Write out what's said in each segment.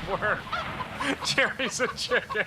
where Jerry's a chicken.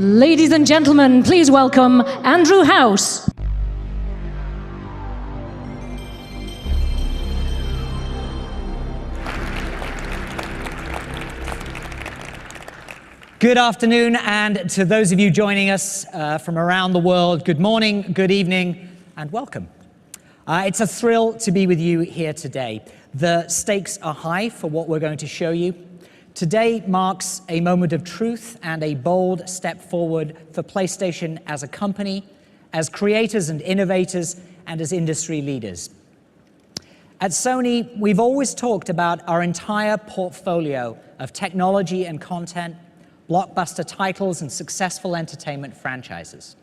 Ladies and gentlemen, please welcome Andrew House. Good afternoon, and to those of you joining us from around the world, good morning, good evening, and welcome. It's a thrill to be with you here today. The stakes are high for what we're going to show you. Today marks a moment of truth and a bold step forward for PlayStation as a company, as creators and innovators, and as industry leaders. At Sony, we've always talked about our entire portfolio of technology and content, blockbuster titles, and successful entertainment franchises.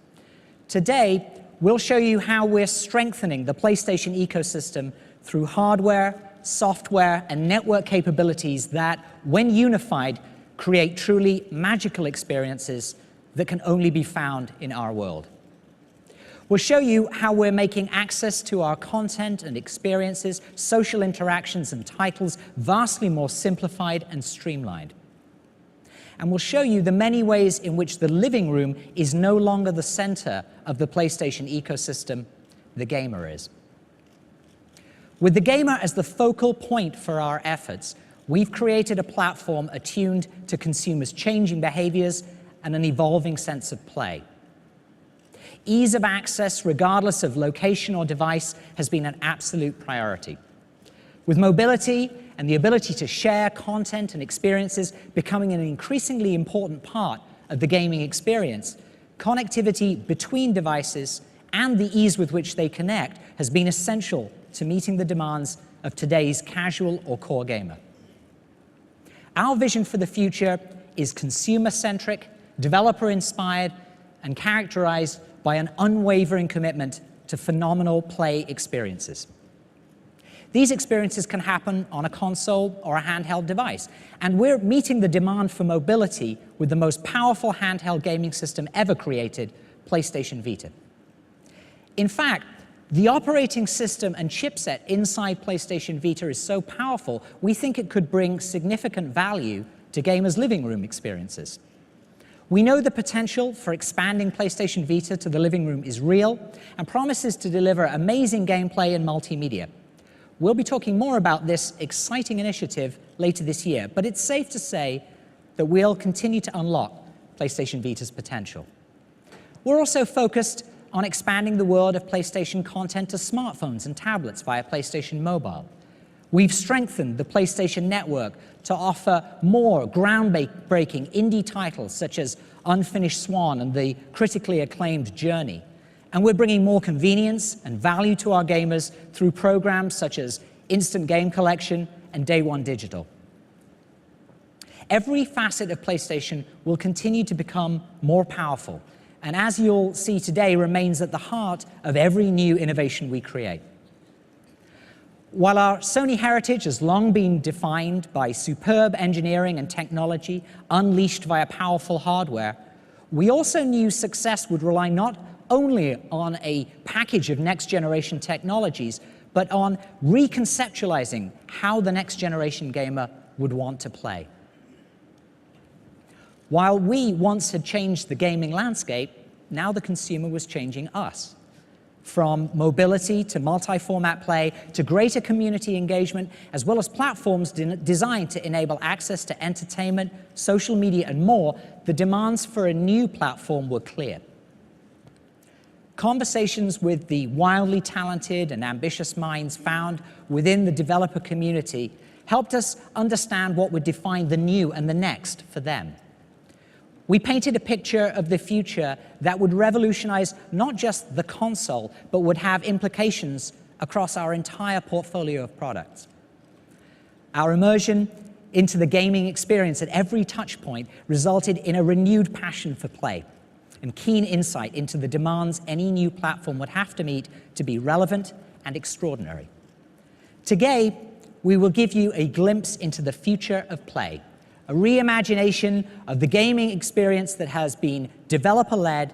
Today, we'll show you how we're strengthening the PlayStation ecosystem through hardware, software, and network capabilities that, when unified, create truly magical experiences that can only be found in our world. We'll show you how we're making access to our content and experiences, social interactions and titles vastly more simplified and streamlined. And we'll show you the many ways in which the living room is no longer the center of the PlayStation ecosystem, the gamer is. With the gamer as the focal point for our efforts, we've created a platform attuned to consumers' changing behaviors and an evolving sense of play. Ease of access, regardless of location or device, has been an absolute priority. With mobility and the ability to share content and experiences becoming an increasingly important part of the gaming experience, connectivity between devices and the ease with which they connect has been essential to meeting the demands of today's casual or core gamer. Our vision for the future is consumer-centric, developer-inspired, and characterized by an unwavering commitment to phenomenal play experiences. These experiences can happen on a console or a handheld device, and we're meeting the demand for mobility with the most powerful handheld gaming system ever created, PlayStation Vita. In fact, the operating system and chipset inside PlayStation Vita is so powerful, we think it could bring significant value to gamers' living room experiences. We know the potential for expanding PlayStation Vita to the living room is real and promises to deliver amazing gameplay and multimedia. We'll be talking more about this exciting initiative later this year, but it's safe to say that we'll continue to unlock PlayStation Vita's potential. We're also focused on expanding the world of PlayStation content to smartphones and tablets via PlayStation Mobile. We've strengthened the PlayStation Network to offer more groundbreaking indie titles such as Unfinished Swan and the critically acclaimed Journey. And we're bringing more convenience and value to our gamers through programs such as Instant Game Collection and Day One Digital. Every facet of PlayStation will continue to become more powerful, and as you'll see today, remains at the heart of every new innovation we create. While our Sony heritage has long been defined by superb engineering and technology unleashed via powerful hardware, we also knew success would rely not only on a package of next-generation technologies, but on reconceptualizing how the next-generation gamer would want to play. While we once had changed the gaming landscape, now the consumer was changing us. From mobility to multi-format play to greater community engagement, as well as platforms designed to enable access to entertainment, social media, and more, the demands for a new platform were clear. Conversations with the wildly talented and ambitious minds found within the developer community helped us understand what would define the new and the next for them. We painted a picture of the future that would revolutionize not just the console, but would have implications across our entire portfolio of products. Our immersion into the gaming experience at every touch point resulted in a renewed passion for play and keen insight into the demands any new platform would have to meet to be relevant and extraordinary. Today, we will give you a glimpse into the future of play, a reimagination of the gaming experience that has been developer-led,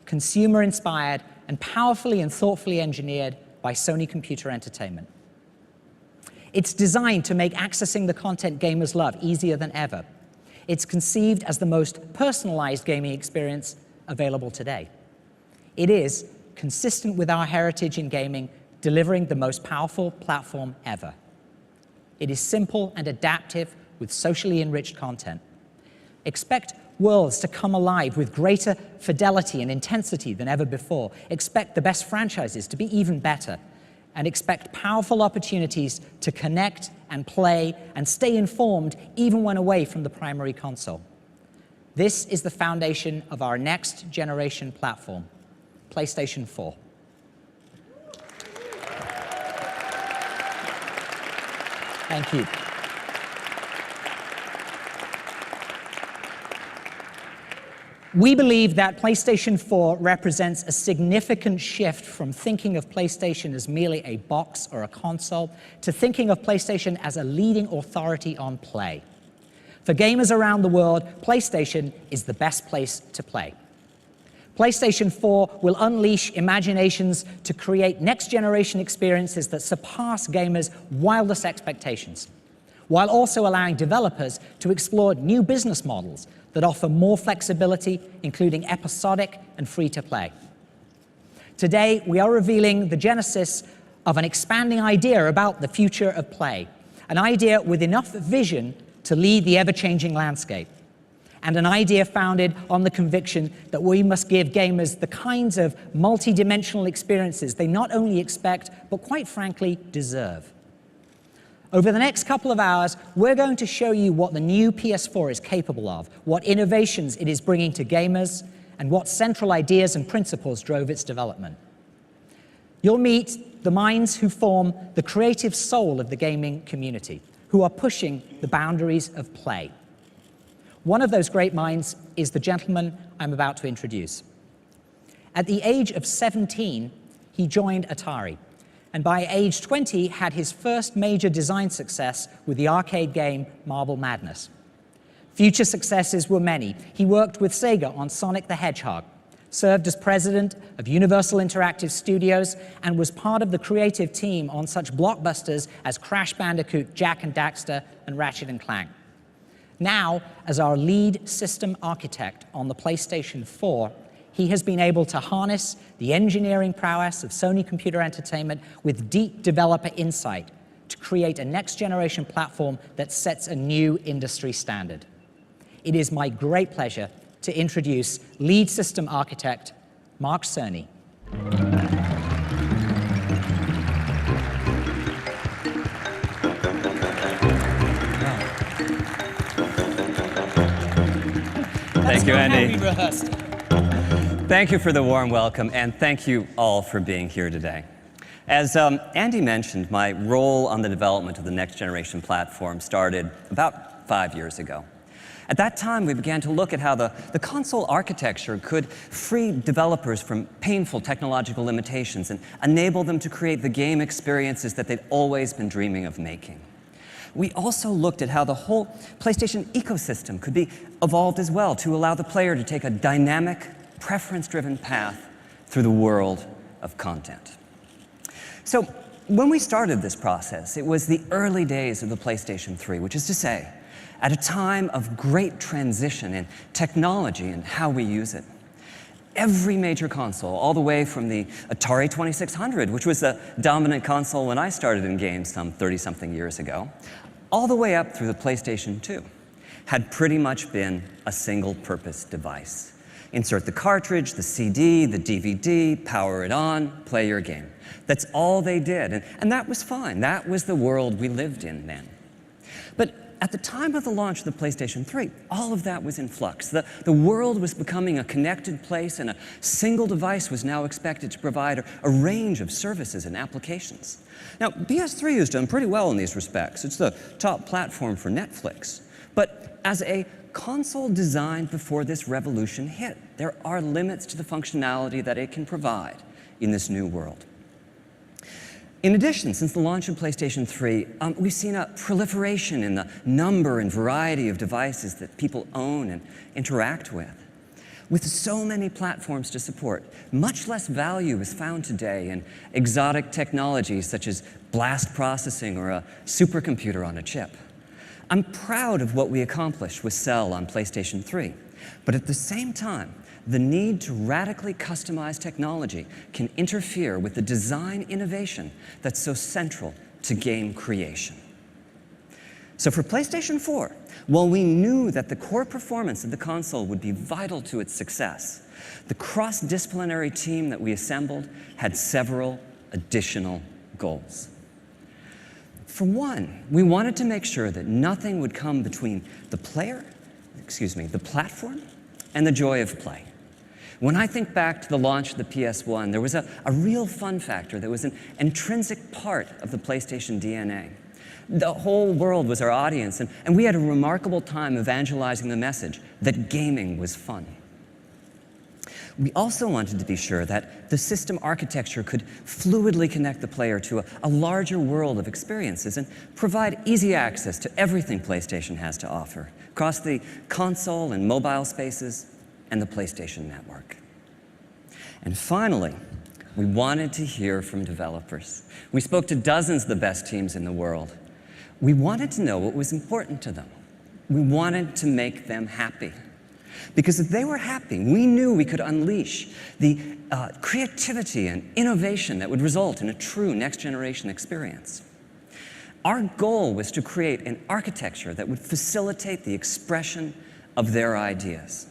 consumer-inspired, and powerfully and thoughtfully engineered by Sony Computer Entertainment. It's designed to make accessing the content gamers love easier than ever. It's conceived as the most personalized gaming experience available today. It is, consistent with our heritage in gaming, delivering the most powerful platform ever. It is simple and adaptive with socially enriched content. Expect worlds to come alive with greater fidelity and intensity than ever before. Expect the best franchises to be even better. And expect powerful opportunities to connect and play and stay informed even when away from the primary console. This is the foundation of our next generation platform, PlayStation 4. Thank you. We believe that PlayStation 4 represents a significant shift from thinking of PlayStation as merely a box or a console to thinking of PlayStation as a leading authority on play. For gamers around the world, PlayStation is the best place to play. PlayStation 4 will unleash imaginations to create next-generation experiences that surpass gamers' wildest expectations, while also allowing developers to explore new business models that offer more flexibility, including episodic and free-to-play. Today, we are revealing the genesis of an expanding idea about the future of play, an idea with enough vision to lead the ever-changing landscape, and an idea founded on the conviction that we must give gamers the kinds of multi-dimensional experiences they not only expect, but quite frankly, deserve. Over the next couple of hours, we're going to show you what the new PS4 is capable of, what innovations it is bringing to gamers, and what central ideas and principles drove its development. You'll meet the minds who form the creative soul of the gaming community, who are pushing the boundaries of play. One of those great minds is the gentleman I'm about to introduce. At the age of 17, he joined Atari, and by age 20 had his first major design success with the arcade game Marble Madness. Future successes were many. He worked with Sega on Sonic the Hedgehog, served as president of Universal Interactive Studios, and was part of the creative team on such blockbusters as Crash Bandicoot, Jak and Daxter, and Ratchet and Clank. Now, as our lead system architect on the PlayStation 4, he has been able to harness the engineering prowess of Sony Computer Entertainment with deep developer insight to create a next-generation platform that sets a new industry standard. It is my great pleasure to introduce lead system architect Mark Cerny. Thank you, Andy. How we rehearsed. Thank you for the warm welcome, and thank you all for being here today. As Andy mentioned, my role on the development of the next generation platform started about 5 years ago. At that time, we began to look at how the console architecture could free developers from painful technological limitations and enable them to create the game experiences that they'd always been dreaming of making. We also looked at how the whole PlayStation ecosystem could be evolved as well to allow the player to take a dynamic, preference-driven path through the world of content. So when we started this process, it was the early days of the PlayStation 3, which is to say, at a time of great transition in technology and how we use it. Every major console, all the way from the Atari 2600, which was the dominant console when I started in games some 30-something years ago, all the way up through the PlayStation 2, had pretty much been a single-purpose device. Insert the cartridge, the CD, the DVD, power it on, play your game. That's all they did, and that was fine. That was the world we lived in then. But at the time of the launch of the PlayStation 3, all of that was in flux. The world was becoming a connected place, and a single device was now expected to provide a range of services and applications. Now, PS3 has done pretty well in these respects. It's the top platform for Netflix. But as a console designed before this revolution hit, there are limits to the functionality that it can provide in this new world. In addition, since the launch of PlayStation 3, we've seen a proliferation in the number and variety of devices that people own and interact with. With so many platforms to support, much less value is found today in exotic technologies such as blast processing or a supercomputer on a chip. I'm proud of what we accomplished with Cell on PlayStation 3, but at the same time, the need to radically customize technology can interfere with the design innovation that's so central to game creation. So for PlayStation 4, while we knew that the core performance of the console would be vital to its success, the cross-disciplinary team that we assembled had several additional goals. For one, we wanted to make sure that nothing would come between the platform, and the joy of play. When I think back to the launch of the PS1, there was a real fun factor that was an intrinsic part of the PlayStation DNA. The whole world was our audience, and we had a remarkable time evangelizing the message that gaming was fun. We also wanted to be sure that the system architecture could fluidly connect the player to a larger world of experiences and provide easy access to everything PlayStation has to offer, across the console and mobile spaces and the PlayStation Network. And finally, we wanted to hear from developers. We spoke to dozens of the best teams in the world. We wanted to know what was important to them. We wanted to make them happy. Because if they were happy, we knew we could unleash the creativity and innovation that would result in a true next-generation experience. Our goal was to create an architecture that would facilitate the expression of their ideas.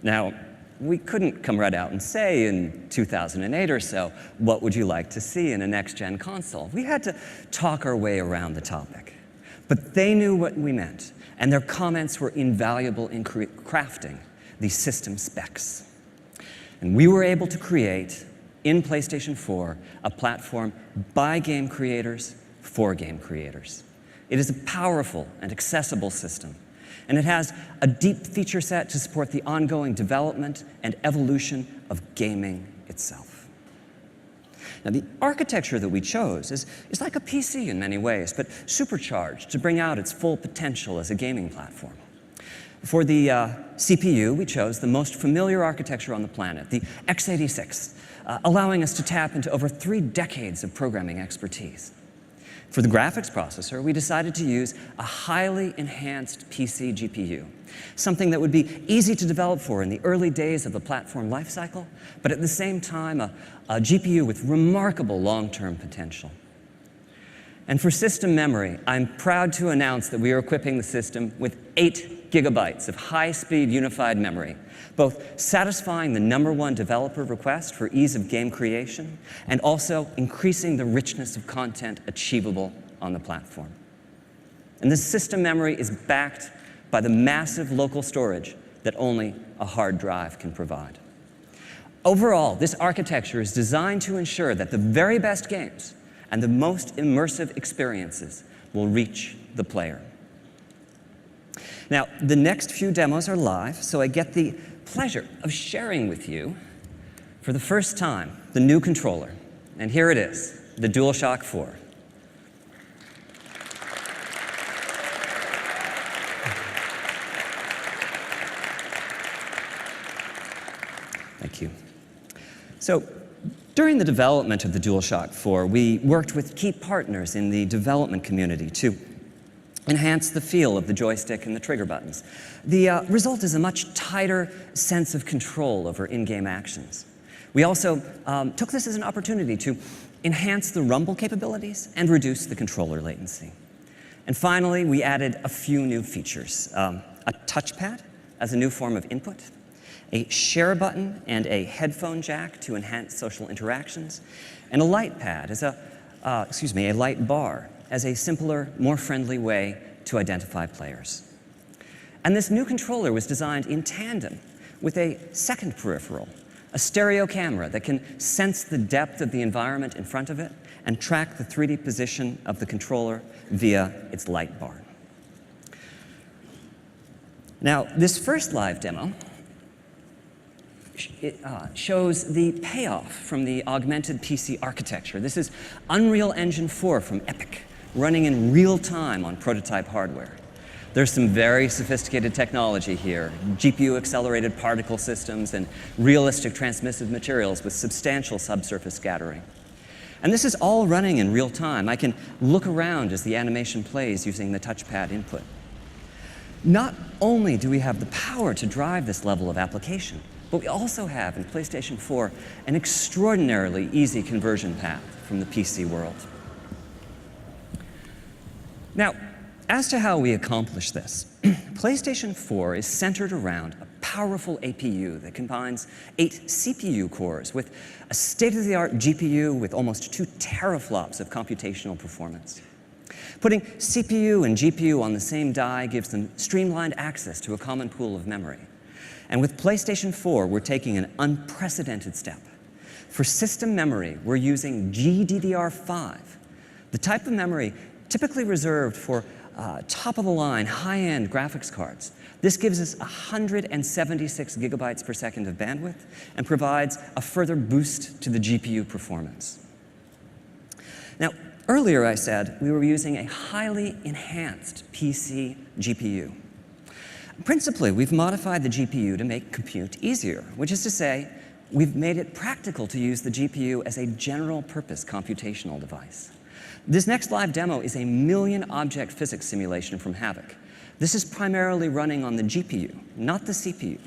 Now, we couldn't come right out and say in 2008 or so, what would you like to see in a next-gen console? We had to talk our way around the topic. But they knew what we meant, and their comments were invaluable in crafting these system specs. And we were able to create, in PlayStation 4, a platform by game creators for game creators. It is a powerful and accessible system, and it has a deep feature set to support the ongoing development and evolution of gaming itself. Now, the architecture that we chose is like a PC in many ways, but supercharged to bring out its full potential as a gaming platform. For the CPU, we chose the most familiar architecture on the planet, the x86, allowing us to tap into over 3 decades of programming expertise. For the graphics processor, we decided to use a highly enhanced PC GPU, something that would be easy to develop for in the early days of the platform lifecycle, but at the same time, a GPU with remarkable long-term potential. And for system memory, I'm proud to announce that we are equipping the system with 8 gigabytes of high-speed unified memory, both satisfying the #1 developer request for ease of game creation and also increasing the richness of content achievable on the platform. And this system memory is backed by the massive local storage that only a hard drive can provide. Overall, this architecture is designed to ensure that the very best games and the most immersive experiences will reach the player. Now, the next few demos are live, so I get the pleasure of sharing with you, for the first time, the new controller. And here it is, the DualShock 4. Thank you. So, during the development of the DualShock 4, we worked with key partners in the development community to enhance the feel of the joystick and the trigger buttons. The result is a much tighter sense of control over in-game actions. We also took this as an opportunity to enhance the rumble capabilities and reduce the controller latency. And finally, we added a few new features. A touchpad as a new form of input, a share button and a headphone jack to enhance social interactions, and a light pad as a light bar as a simpler, more friendly way to identify players. And this new controller was designed in tandem with a second peripheral, a stereo camera that can sense the depth of the environment in front of it and track the 3D position of the controller via its light bar. Now, this first live demo shows the payoff from the augmented PC architecture. This is Unreal Engine 4 from Epic, running in real time on prototype hardware. There's some very sophisticated technology here, GPU-accelerated particle systems and realistic transmissive materials with substantial subsurface scattering. And this is all running in real time. I can look around as the animation plays using the touchpad input. Not only do we have the power to drive this level of application, but we also have in PlayStation 4 an extraordinarily easy conversion path from the PC world. Now, as to how we accomplish this, PlayStation 4 is centered around a powerful APU that combines 8 CPU cores with a state-of-the-art GPU with almost 2 teraflops of computational performance. Putting CPU and GPU on the same die gives them streamlined access to a common pool of memory. And with PlayStation 4, we're taking an unprecedented step. For system memory, we're using GDDR5, the type of memory typically reserved for top-of-the-line, high-end graphics cards. This gives us 176 gigabytes per second of bandwidth and provides a further boost to the GPU performance. Now, earlier I said we were using a highly enhanced PC GPU. Principally, we've modified the GPU to make compute easier, which is to say, we've made it practical to use the GPU as a general-purpose computational device. This next live demo is a million-object physics simulation from Havoc. This is primarily running on the GPU, not the CPU.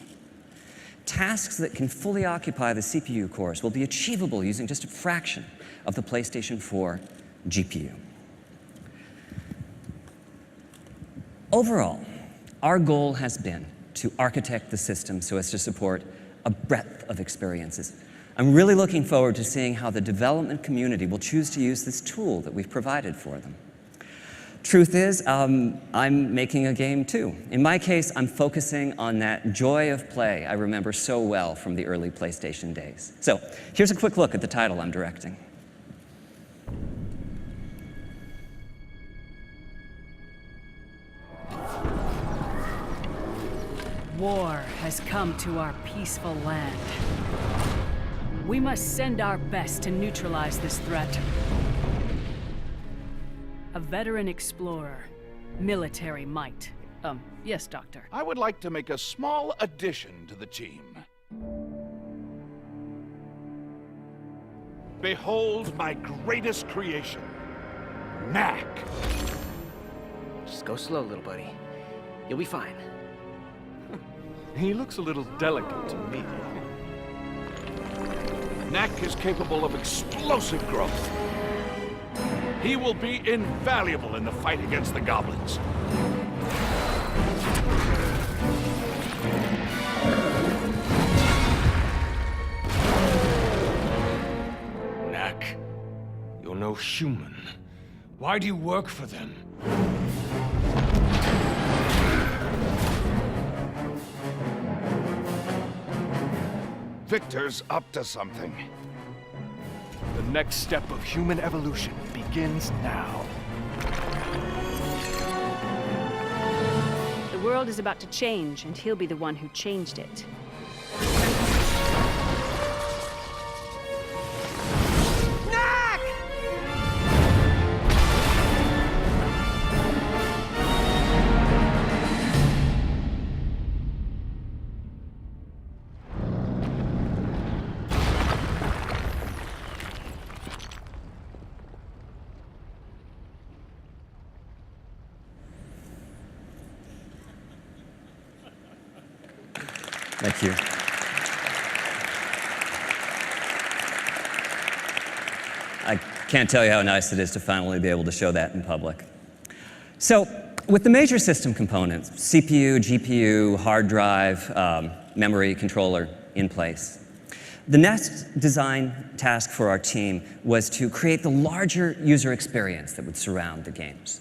Tasks that can fully occupy the CPU cores will be achievable using just a fraction of the PlayStation 4 GPU. Overall, our goal has been to architect the system so as to support a breadth of experiences. I'm really looking forward to seeing how the development community will choose to use this tool that we've provided for them. Truth is, I'm making a game too. In my case, I'm focusing on that joy of play I remember so well from the early PlayStation days. So here's a quick look at the title I'm directing. War has come to our peaceful land. We must send our best to neutralize this threat. A veteran explorer, military might. Yes, Doctor. I would like to make a small addition to the team. Behold my greatest creation, Knack. Just go slow, little buddy. You'll be fine. He looks a little delicate to me. Knack is capable of explosive growth. He will be invaluable in the fight against the goblins. Knack, you're no human. Why do you work for them? Victor's up to something. The next step of human evolution begins now. The world is about to change, and he'll be the one who changed it. Thank you. I can't tell you how nice it is to finally be able to show that in public. So, with the major system components, CPU, GPU, hard drive, memory, controller in place, the next design task for our team was to create the larger user experience that would surround the games.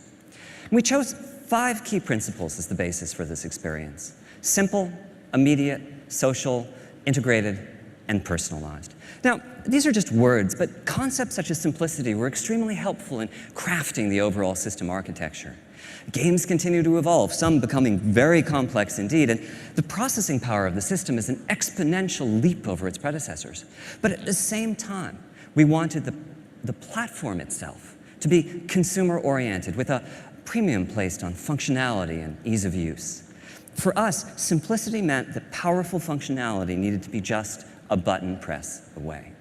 And we chose 5 key principles as the basis for this experience: simple, immediate, social, integrated, and personalized. Now, these are just words, but concepts such as simplicity were extremely helpful in crafting the overall system architecture. Games continue to evolve, some becoming very complex indeed, and the processing power of the system is an exponential leap over its predecessors. But at the same time, we wanted the platform itself to be consumer-oriented, with a premium placed on functionality and ease of use. For us, simplicity meant that powerful functionality needed to be just a button press away.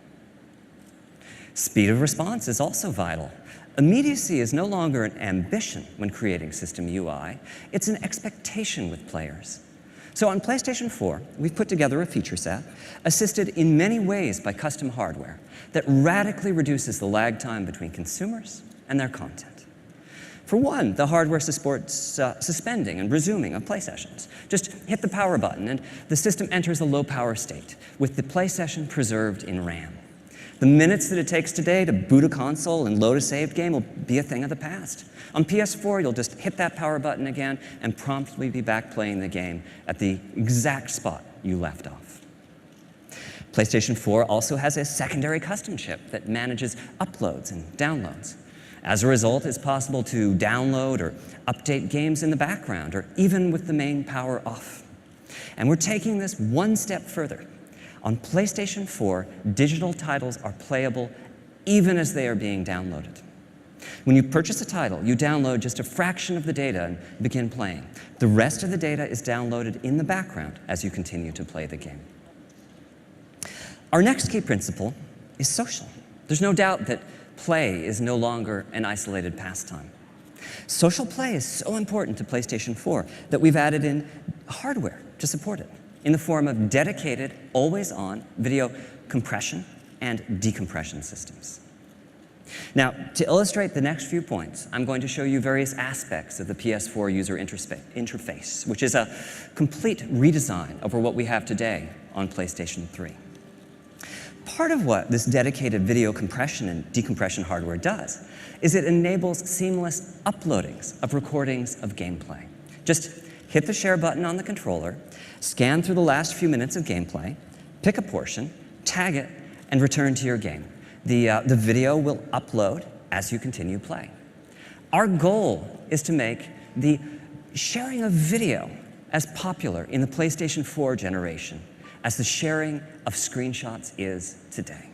Speed of response is also vital. Immediacy is no longer an ambition when creating system UI, it's an expectation with players. So on PlayStation 4, we've put together a feature set, assisted in many ways by custom hardware, that radically reduces the lag time between consumers and their content. For one, the hardware supports suspending and resuming of play sessions. Just hit the power button and the system enters a low power state, with the play session preserved in RAM. The minutes that it takes today to boot a console and load a saved game will be a thing of the past. On PS4, you'll just hit that power button again and promptly be back playing the game at the exact spot you left off. PlayStation 4 also has a secondary custom chip that manages uploads and downloads. As a result, it's possible to download or update games in the background, or even with the main power off. And we're taking this one step further. On PlayStation 4, digital titles are playable even as they are being downloaded. When you purchase a title, you download just a fraction of the data and begin playing. The rest of the data is downloaded in the background as you continue to play the game. Our next key principle is social. There's no doubt that play is no longer an isolated pastime. Social play is so important to PlayStation 4 that we've added in hardware to support it, in the form of dedicated, always-on video compression and decompression systems. Now, to illustrate the next few points, I'm going to show you various aspects of the PS4 user interface, which is a complete redesign over what we have today on PlayStation 3. Part of what this dedicated video compression and decompression hardware does is it enables seamless uploadings of recordings of gameplay. Just hit the share button on the controller, scan through the last few minutes of gameplay, pick a portion, tag it, and return to your game. The video will upload as you continue play. Our goal is to make the sharing of video as popular in the PlayStation 4 generation as the sharing of screenshots is today.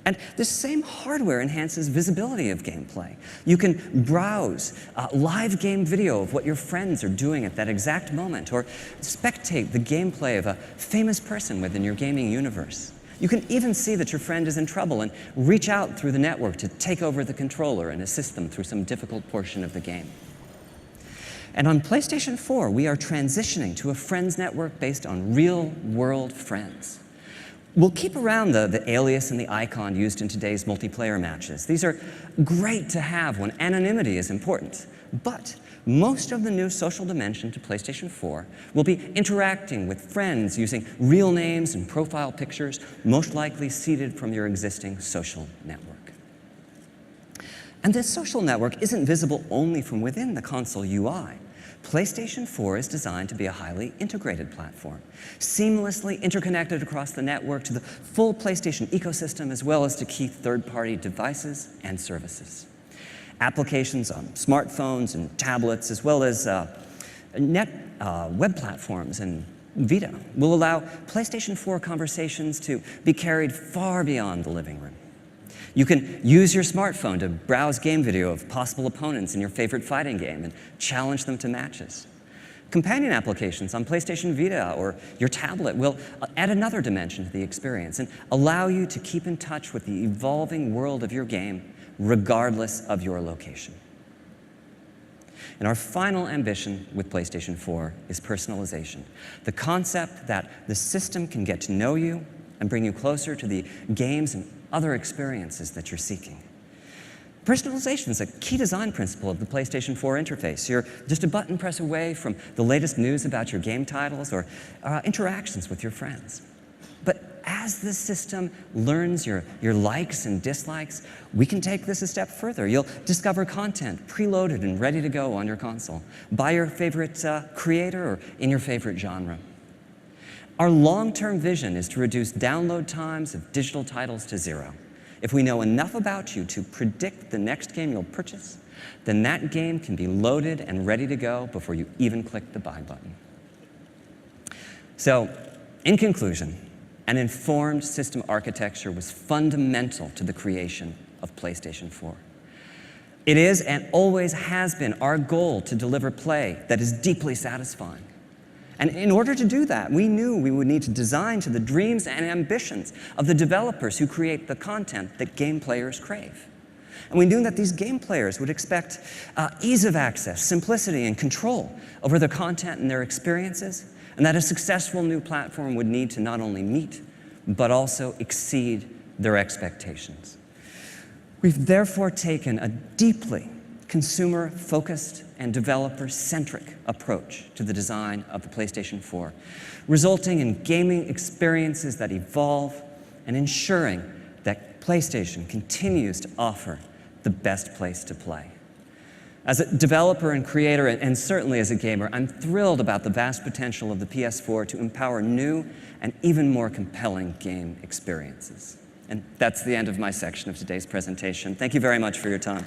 And this same hardware enhances visibility of gameplay. You can browse live game video of what your friends are doing at that exact moment, or spectate the gameplay of a famous person within your gaming universe. You can even see that your friend is in trouble and reach out through the network to take over the controller and assist them through some difficult portion of the game. And on PlayStation 4, we are transitioning to a friends network based on real-world friends. We'll keep around the alias and the icon used in today's multiplayer matches. These are great to have when anonymity is important, but most of the new social dimension to PlayStation 4 will be interacting with friends using real names and profile pictures, most likely seeded from your existing social network. And this social network isn't visible only from within the console UI. PlayStation 4 is designed to be a highly integrated platform, seamlessly interconnected across the network to the full PlayStation ecosystem, as well as to key third-party devices and services. Applications on smartphones and tablets, as well as web platforms and Vita, will allow PlayStation 4 conversations to be carried far beyond the living room. You can use your smartphone to browse game video of possible opponents in your favorite fighting game and challenge them to matches. Companion applications on PlayStation Vita or your tablet will add another dimension to the experience and allow you to keep in touch with the evolving world of your game regardless of your location. And our final ambition with PlayStation 4 is personalization, the concept that the system can get to know you and bring you closer to the games and other experiences that you're seeking. Personalization is a key design principle of the PlayStation 4 interface. You're just a button press away from the latest news about your game titles or interactions with your friends. But as the system learns your likes and dislikes, we can take this a step further. You'll discover content preloaded and ready to go on your console by your favorite creator or in your favorite genre. Our long-term vision is to reduce download times of digital titles to 0. If we know enough about you to predict the next game you'll purchase, then that game can be loaded and ready to go before you even click the buy button. So, in conclusion, an informed system architecture was fundamental to the creation of PlayStation 4. It is and always has been our goal to deliver play that is deeply satisfying. And in order to do that, we knew we would need to design to the dreams and ambitions of the developers who create the content that game players crave. And we knew that these game players would expect ease of access, simplicity, and control over their content and their experiences, and that a successful new platform would need to not only meet, but also exceed their expectations. We've therefore taken a deeply consumer-focused and developer-centric approach to the design of the PlayStation 4, resulting in gaming experiences that evolve and ensuring that PlayStation continues to offer the best place to play. As a developer and creator, and certainly as a gamer, I'm thrilled about the vast potential of the PS4 to empower new and even more compelling game experiences. And that's the end of my section of today's presentation. Thank you very much for your time.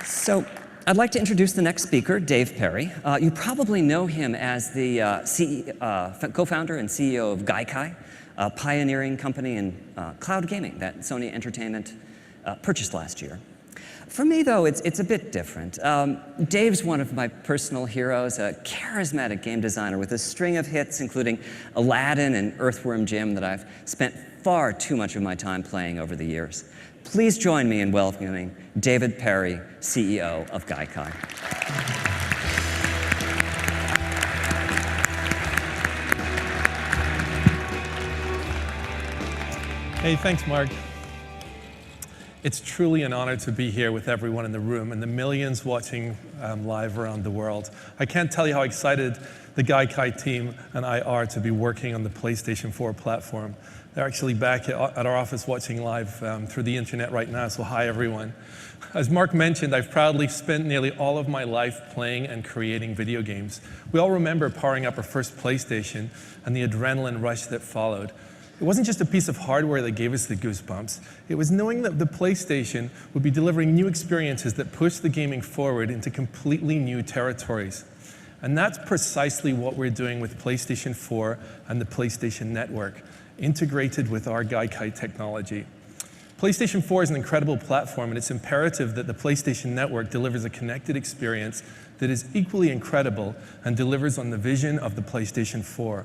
So, I'd like to introduce the next speaker, Dave Perry. You probably know him as the co-founder and CEO of Gaikai, a pioneering company in cloud gaming that Sony Entertainment purchased last year. For me, though, it's a bit different. Dave's one of my personal heroes, a charismatic game designer with a string of hits, including Aladdin and Earthworm Jim, that I've spent far too much of my time playing over the years. Please join me in welcoming David Perry, CEO of Gaikai. Hey, thanks, Mark. It's truly an honor to be here with everyone in the room and the millions watching live around the world. I can't tell you how excited the Gaikai team and I are to be working on the PlayStation 4 platform. They're actually back at our office watching live through the internet right now, so hi everyone. As Mark mentioned, I've proudly spent nearly all of my life playing and creating video games. We all remember powering up our first PlayStation and the adrenaline rush that followed. It wasn't just a piece of hardware that gave us the goosebumps. It was knowing that the PlayStation would be delivering new experiences that pushed the gaming forward into completely new territories. And that's precisely what we're doing with PlayStation 4 and the PlayStation Network, integrated with our Gaikai technology. PlayStation 4 is an incredible platform, and it's imperative that the PlayStation Network delivers a connected experience that is equally incredible and delivers on the vision of the PlayStation 4.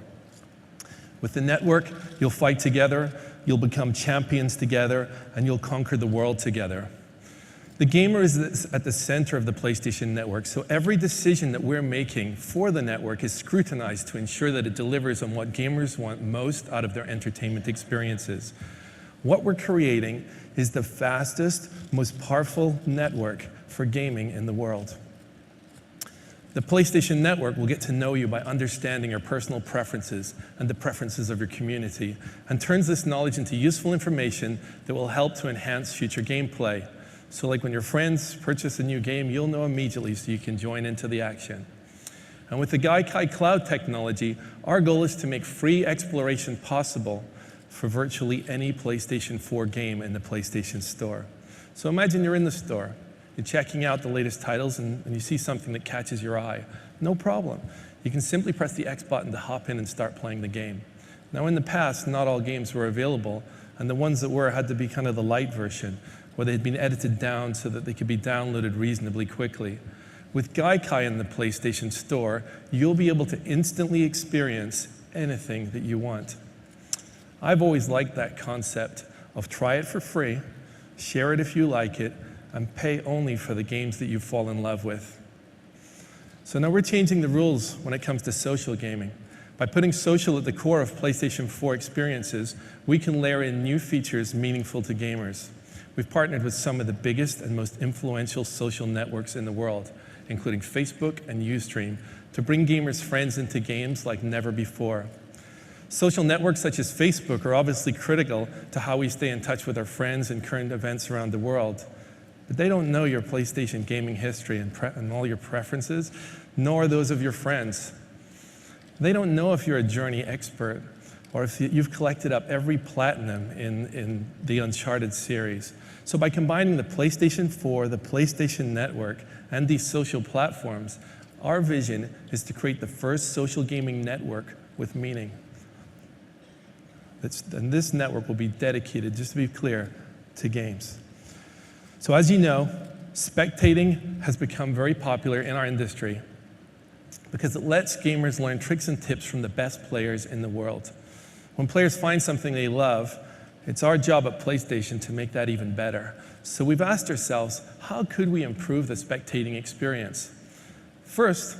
With the network, you'll fight together, you'll become champions together, and you'll conquer the world together. The gamer is at the center of the PlayStation Network, so every decision that we're making for the network is scrutinized to ensure that it delivers on what gamers want most out of their entertainment experiences. What we're creating is the fastest, most powerful network for gaming in the world. The PlayStation Network will get to know you by understanding your personal preferences and the preferences of your community, and turns this knowledge into useful information that will help to enhance future gameplay. So like when your friends purchase a new game, you'll know immediately so you can join into the action. And with the Gaikai cloud technology, our goal is to make free exploration possible for virtually any PlayStation 4 game in the PlayStation Store. So imagine you're in the store. You're checking out the latest titles and you see something that catches your eye. No problem. You can simply press the X button to hop in and start playing the game. Now in the past, not all games were available, and the ones that were had to be kind of the light version, where they had been edited down so that they could be downloaded reasonably quickly. With Gaikai in the PlayStation Store, you'll be able to instantly experience anything that you want. I've always liked that concept of try it for free, share it if you like it, and pay only for the games that you fall in love with. So now we're changing the rules when it comes to social gaming. By putting social at the core of PlayStation 4 experiences, we can layer in new features meaningful to gamers. We've partnered with some of the biggest and most influential social networks in the world, including Facebook and Ustream, to bring gamers' friends into games like never before. Social networks such as Facebook are obviously critical to how we stay in touch with our friends and current events around the world. But they don't know your PlayStation gaming history and all your preferences, nor those of your friends. They don't know if you're a Journey expert or if you've collected up every platinum in the Uncharted series. So by combining the PlayStation 4, the PlayStation Network, and these social platforms, our vision is to create the first social gaming network with meaning. And this network will be dedicated, just to be clear, to games. So as you know, spectating has become very popular in our industry because it lets gamers learn tricks and tips from the best players in the world. When players find something they love, it's our job at PlayStation to make that even better. So we've asked ourselves, how could we improve the spectating experience? First,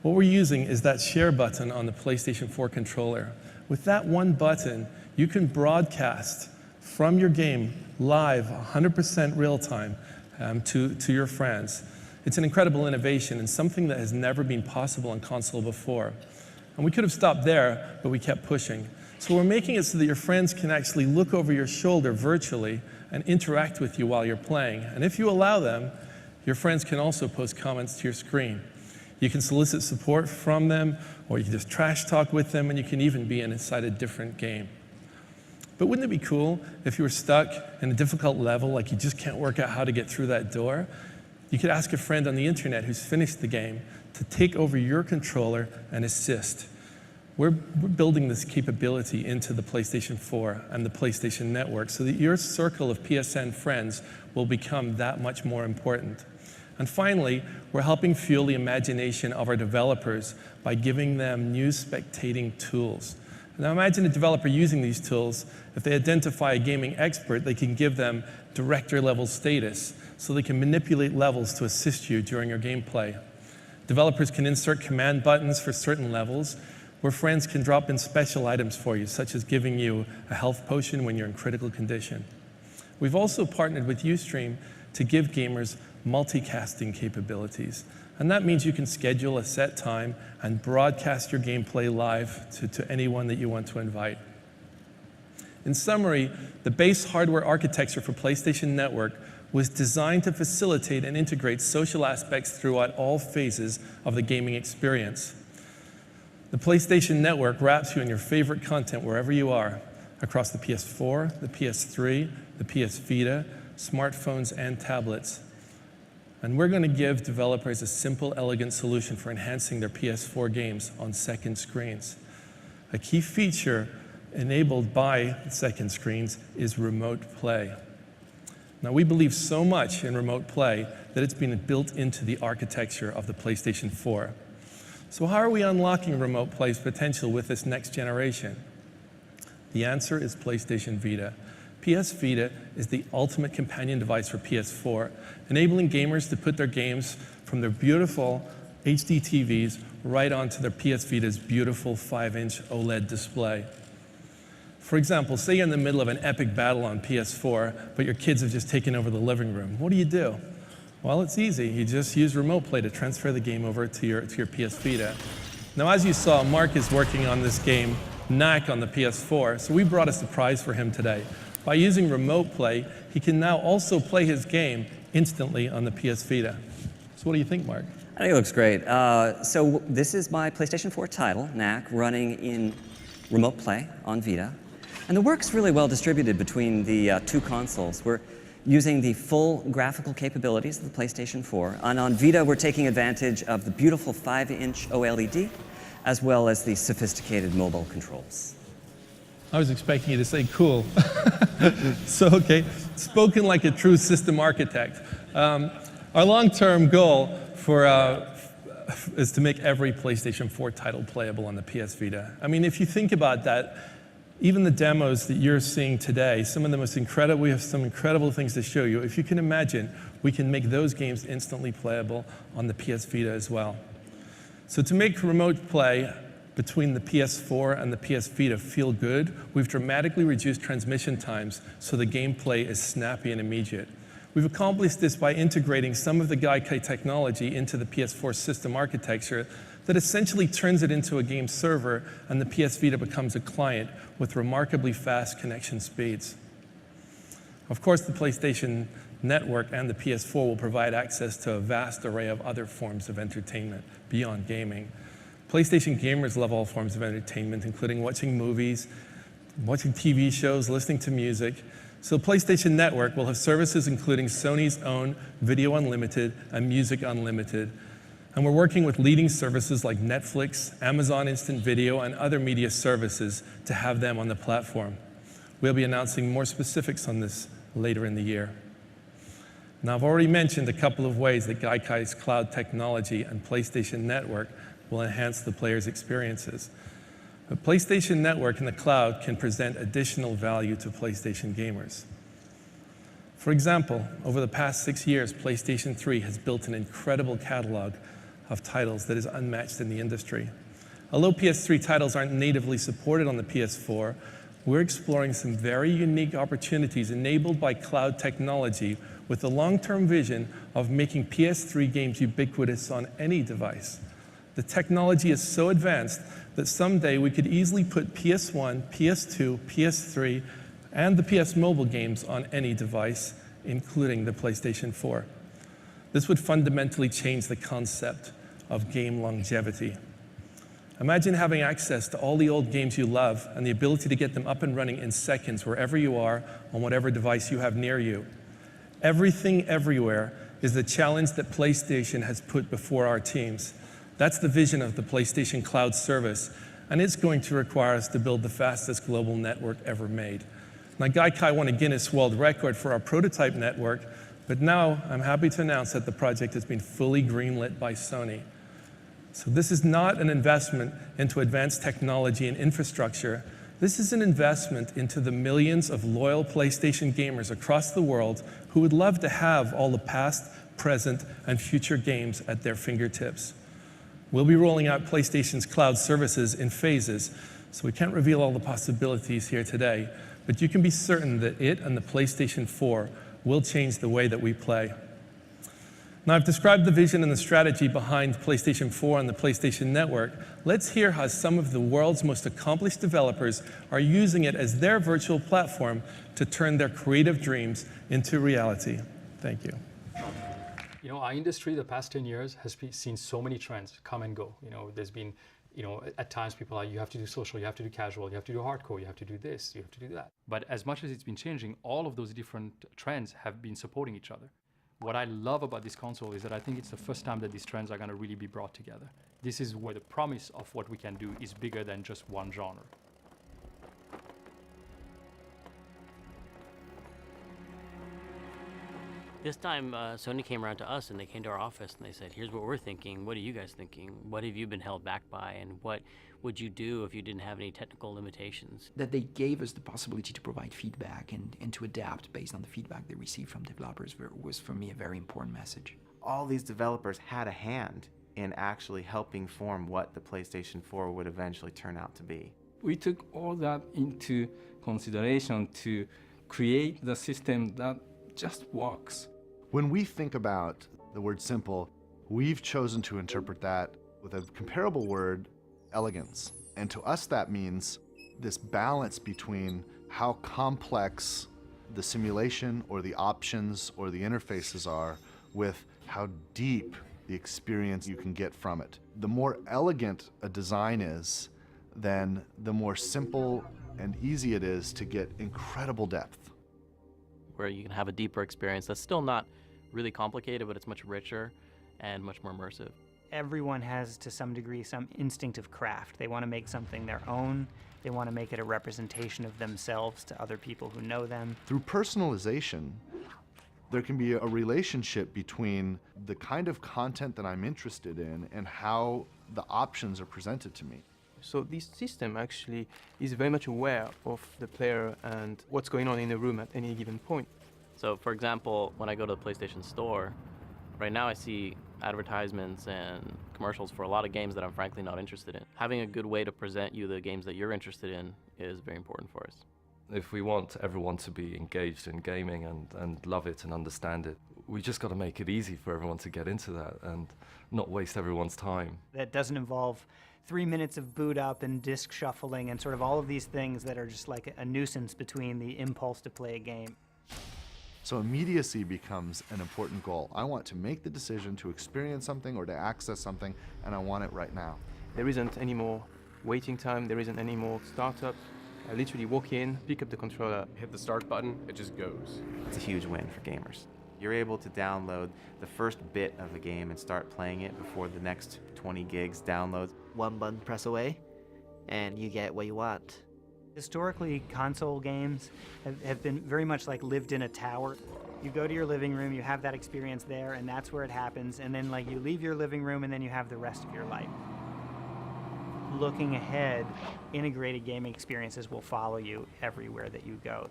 what we're using is that share button on the PlayStation 4 controller. With that one button, you can broadcast from your game live, 100% real time, to your friends. It's an incredible innovation and something that has never been possible on console before. And we could have stopped there, but we kept pushing. So we're making it so that your friends can actually look over your shoulder virtually and interact with you while you're playing. And if you allow them, your friends can also post comments to your screen. You can solicit support from them, or you can just trash talk with them, and you can even be inside a different game. But wouldn't it be cool if you were stuck in a difficult level, like you just can't work out how to get through that door? You could ask a friend on the internet who's finished the game to take over your controller and assist. We're building this capability into the PlayStation 4 and the PlayStation Network so that your circle of PSN friends will become that much more important. And finally, we're helping fuel the imagination of our developers by giving them new spectating tools. Now imagine a developer using these tools. If they identify a gaming expert, they can give them director-level status so they can manipulate levels to assist you during your gameplay. Developers can insert command buttons for certain levels, where friends can drop in special items for you, such as giving you a health potion when you're in critical condition. We've also partnered with Ustream to give gamers multicasting capabilities. And that means you can schedule a set time and broadcast your gameplay live to anyone that you want to invite. In summary, the base hardware architecture for PlayStation Network was designed to facilitate and integrate social aspects throughout all phases of the gaming experience. The PlayStation Network wraps you in your favorite content wherever you are, across the PS4, the PS3, the PS Vita, smartphones, and tablets. And we're going to give developers a simple, elegant solution for enhancing their PS4 games on second screens. A key feature enabled by second screens is remote play. Now, we believe so much in remote play that it's been built into the architecture of the PlayStation 4. So how are we unlocking remote play's potential with this next generation? The answer is PlayStation Vita. PS Vita is the ultimate companion device for PS4, enabling gamers to put their games from their beautiful HD TVs right onto their PS Vita's beautiful 5-inch OLED display. For example, say you're in the middle of an epic battle on PS4, but your kids have just taken over the living room. What do? Well, it's easy. You just use remote play to transfer the game over to your PS Vita. Now, as you saw, Mark is working on this game, Knack, on the PS4, so we brought a surprise for him today. By using remote play, he can now also play his game instantly on the PS Vita. So what do you think, Mark? I think it looks great. So this is my PlayStation 4 title, Knack, running in remote play on Vita. And the work's really well distributed between the two consoles. We're using the full graphical capabilities of the PlayStation 4. And on Vita, we're taking advantage of the beautiful 5-inch OLED, as well as the sophisticated mobile controls. I was expecting you to say cool. So, okay, spoken like a true system architect. Our long-term goal is to make every PlayStation 4 title playable on the PS Vita. I mean, if you think about that, Even the demos that you're seeing today, some of the most incredible, we have some incredible things to show you. If you can imagine, we can make those games instantly playable on the PS Vita as well. So to make remote play between the PS4 and the PS Vita feel good, we've dramatically reduced transmission times so the gameplay is snappy and immediate. We've accomplished this by integrating some of the Gaikai technology into the PS4 system architecture that essentially turns it into a game server, and the PS Vita becomes a client with remarkably fast connection speeds. Of course, the PlayStation Network and the PS4 will provide access to a vast array of other forms of entertainment beyond gaming. PlayStation gamers love all forms of entertainment, including watching movies, watching TV shows, listening to music. So PlayStation Network will have services including Sony's own Video Unlimited and Music Unlimited. And we're working with leading services like Netflix, Amazon Instant Video, and other media services to have them on the platform. We'll be announcing more specifics on this later in the year. Now, I've already mentioned a couple of ways that Gaikai's cloud technology and PlayStation Network will enhance the player's experiences. The PlayStation Network in the cloud can present additional value to PlayStation gamers. For example, over the past 6 years, PlayStation 3 has built an incredible catalog of titles that is unmatched in the industry. Although PS3 titles aren't natively supported on the PS4, we're exploring some very unique opportunities enabled by cloud technology with the long-term vision of making PS3 games ubiquitous on any device. The technology is so advanced that someday we could easily put PS1, PS2, PS3, and the PS Mobile games on any device, including the PlayStation 4. This would fundamentally change the concept of game longevity. Imagine having access to all the old games you love and the ability to get them up and running in seconds wherever you are on whatever device you have near you. Everything everywhere is the challenge that PlayStation has put before our teams. That's the vision of the PlayStation Cloud service, and it's going to require us to build the fastest global network ever made. Now, Gaikai won a Guinness World Record for our prototype network, but now I'm happy to announce that the project has been fully greenlit by Sony. So this is not an investment into advanced technology and infrastructure. This is an investment into the millions of loyal PlayStation gamers across the world who would love to have all the past, present, and future games at their fingertips. We'll be rolling out PlayStation's cloud services in phases, so we can't reveal all the possibilities here today, but you can be certain that it and the PlayStation 4 will change the way that we play. Now, I've described the vision and the strategy behind PlayStation 4 and the PlayStation Network. Let's hear how some of the world's most accomplished developers are using it as their virtual platform to turn their creative dreams into reality. Thank you. You know, our industry, the past 10 years, has seen so many trends come and go. You know, there's been, at times people are, you have to do social, you have to do casual, you have to do hardcore, you have to do this, you have to do that. But as much as it's been changing, all of those different trends have been supporting each other. What I love about this console is that I think it's the first time that these trends are going to really be brought together. This is where the promise of what we can do is bigger than just one genre. This time, Sony came around to us and they came to our office and they said, here's what we're thinking. What are you guys thinking? What have you been held back by? And what would you do if you didn't have any technical limitations? That they gave us the possibility to provide feedback and to adapt based on the feedback they received from developers was, for me, a very important message. All these developers had a hand in actually helping form what the PlayStation 4 would eventually turn out to be. We took all that into consideration to create the system that just works. When we think about the word simple, we've chosen to interpret that with a comparable word, elegance. And to us that means this balance between how complex the simulation or the options or the interfaces are with how deep the experience you can get from it. The more elegant a design is, then the more simple and easy it is to get incredible depth. Where you can have a deeper experience that's still not really complicated, but it's much richer and much more immersive. Everyone has, to some degree, some instinct of craft. They want to make something their own. They want to make it a representation of themselves to other people who know them. Through personalization, there can be a relationship between the kind of content that I'm interested in and how the options are presented to me. So this system actually is very much aware of the player and what's going on in the room at any given point. So for example, when I go to the PlayStation Store, right now I see advertisements and commercials for a lot of games that I'm frankly not interested in. Having a good way to present you the games that you're interested in is very important for us. If we want everyone to be engaged in gaming and love it and understand it, we just got to make it easy for everyone to get into that and not waste everyone's time. That doesn't involve 3 minutes of boot up and disc shuffling and sort of all of these things that are just like a nuisance between the impulse to play a game. So immediacy becomes an important goal. I want to make the decision to experience something or to access something, and I want it right now. There isn't any more waiting time, there isn't any more startup. I literally walk in, pick up the controller, hit the start button, it just goes. It's a huge win for gamers. You're able to download the first bit of a game and start playing it before the next 20 gigs downloads. One button press away, and you get what you want. Historically, console games have been very much like lived in a tower. You go to your living room, you have that experience there, and that's where it happens, and then like you leave your living room and then you have the rest of your life. Looking ahead, integrated gaming experiences will follow you everywhere that you go.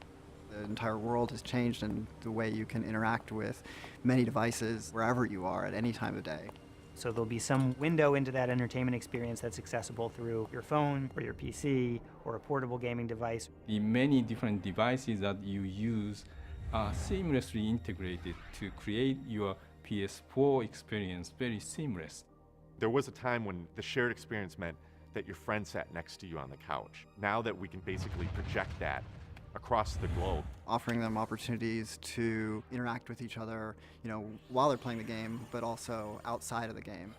The entire world has changed in the way you can interact with many devices wherever you are at any time of day. So there'll be some window into that entertainment experience that's accessible through your phone or your PC or a portable gaming device. The many different devices that you use are seamlessly integrated to create your PS4 experience very seamless. There was a time when the shared experience meant that your friend sat next to you on the couch. Now that we can basically project that across the globe. Offering them opportunities to interact with each other, while they're playing the game, but also outside of the game.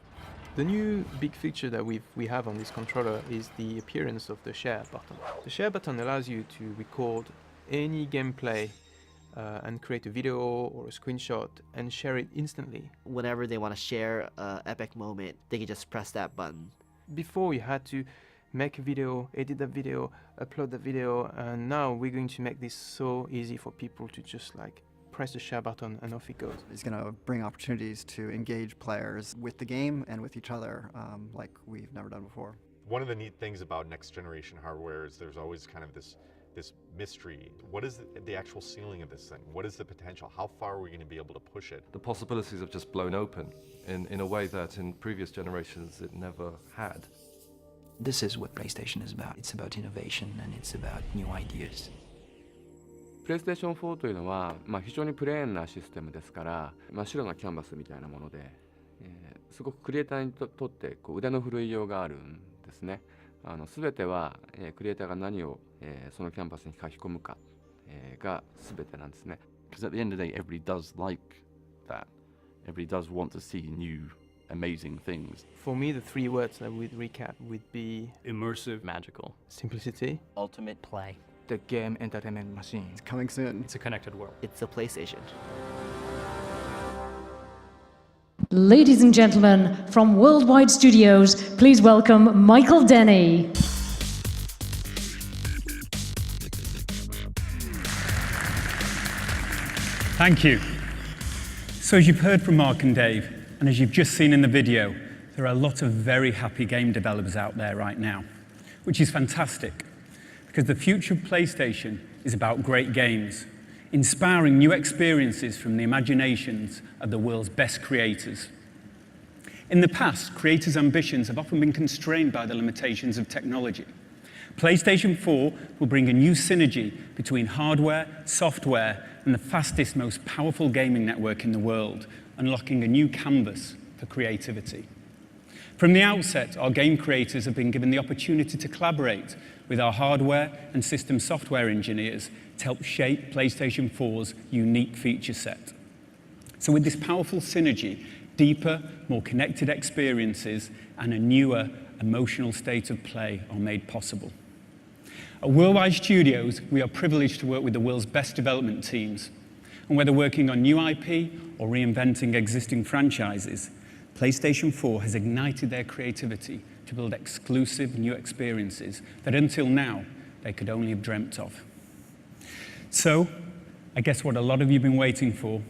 The new big feature that we have on this controller is the appearance of the share button. The share button allows you to record any gameplay and create a video or a screenshot and share it instantly. Whenever they want to share an epic moment, they can just press that button. Before you had to make a video, edit the video, upload the video, and now we're going to make this so easy for people to just like press the share button and off it goes. It's going to bring opportunities to engage players with the game and with each other like we've never done before. One of the neat things about next generation hardware is there's always kind of this mystery. What is the actual ceiling of this thing? What is the potential? How far are we going to be able to push it? The possibilities have just blown open in a way that in previous generations it never had. This is what PlayStation is about. It's about innovation and it's about new ideas. PlayStation 4というのは、非常にプレーンなシステムですから、真っ白なキャンバスみたいなもので、すごくクリエイターにとって腕の振るいようがあるんですね。全ては、クリエイターが何を、そのキャンバスに書き込むか、が全てなんですね。Because at the end of the day, everybody does like that. Everybody does want to see new, amazing things. For me, the three words that would recap would be immersive, magical, simplicity, ultimate play. The game entertainment machine. It's coming soon. It's a connected world. It's the PlayStation. Ladies and gentlemen, from Worldwide Studios, please welcome Michael Denny. Thank you. So as you've heard from Mark and Dave, and as you've just seen in the video, there are a lot of very happy game developers out there right now, which is fantastic, because the future of PlayStation is about great games, inspiring new experiences from the imaginations of the world's best creators. In the past, creators' ambitions have often been constrained by the limitations of technology. PlayStation 4 will bring a new synergy between hardware, software, and the fastest, most powerful gaming network in the world, unlocking a new canvas for creativity. From the outset, our game creators have been given the opportunity to collaborate with our hardware and system software engineers to help shape PlayStation 4's unique feature set. So with this powerful synergy, deeper, more connected experiences and a newer emotional state of play are made possible. At Worldwide Studios, we are privileged to work with the world's best development teams. And whether working on new IP or reinventing existing franchises, PlayStation 4 has ignited their creativity to build exclusive new experiences that until now they could only have dreamt of. So, I guess what a lot of you have been waiting for,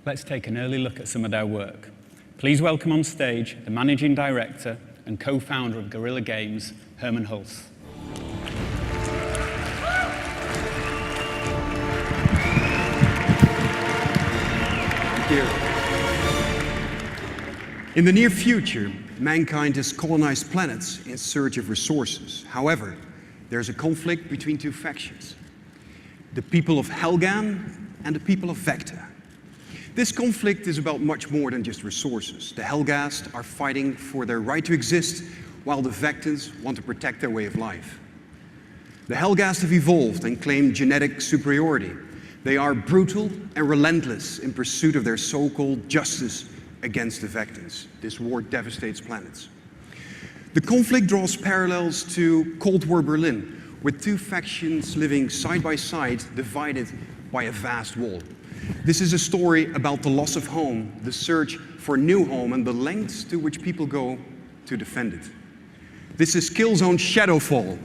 let's take an early look at some of their work. Please welcome on stage the managing director and co-founder of Guerrilla Games, Herman Hulse. In the near future, mankind has colonized planets in search of resources. However, there's a conflict between two factions: the people of Helghan and the people of Vecta. This conflict is about much more than just resources. The Helghast are fighting for their right to exist, while the Vectans want to protect their way of life. The Helghast have evolved and claim genetic superiority. They are brutal and relentless in pursuit of their so-called justice against the Vectans. This war devastates planets. The conflict draws parallels to Cold War Berlin, with two factions living side by side, divided by a vast wall. This is a story about the loss of home, the search for a new home, and the lengths to which people go to defend it. This is Killzone Shadowfall.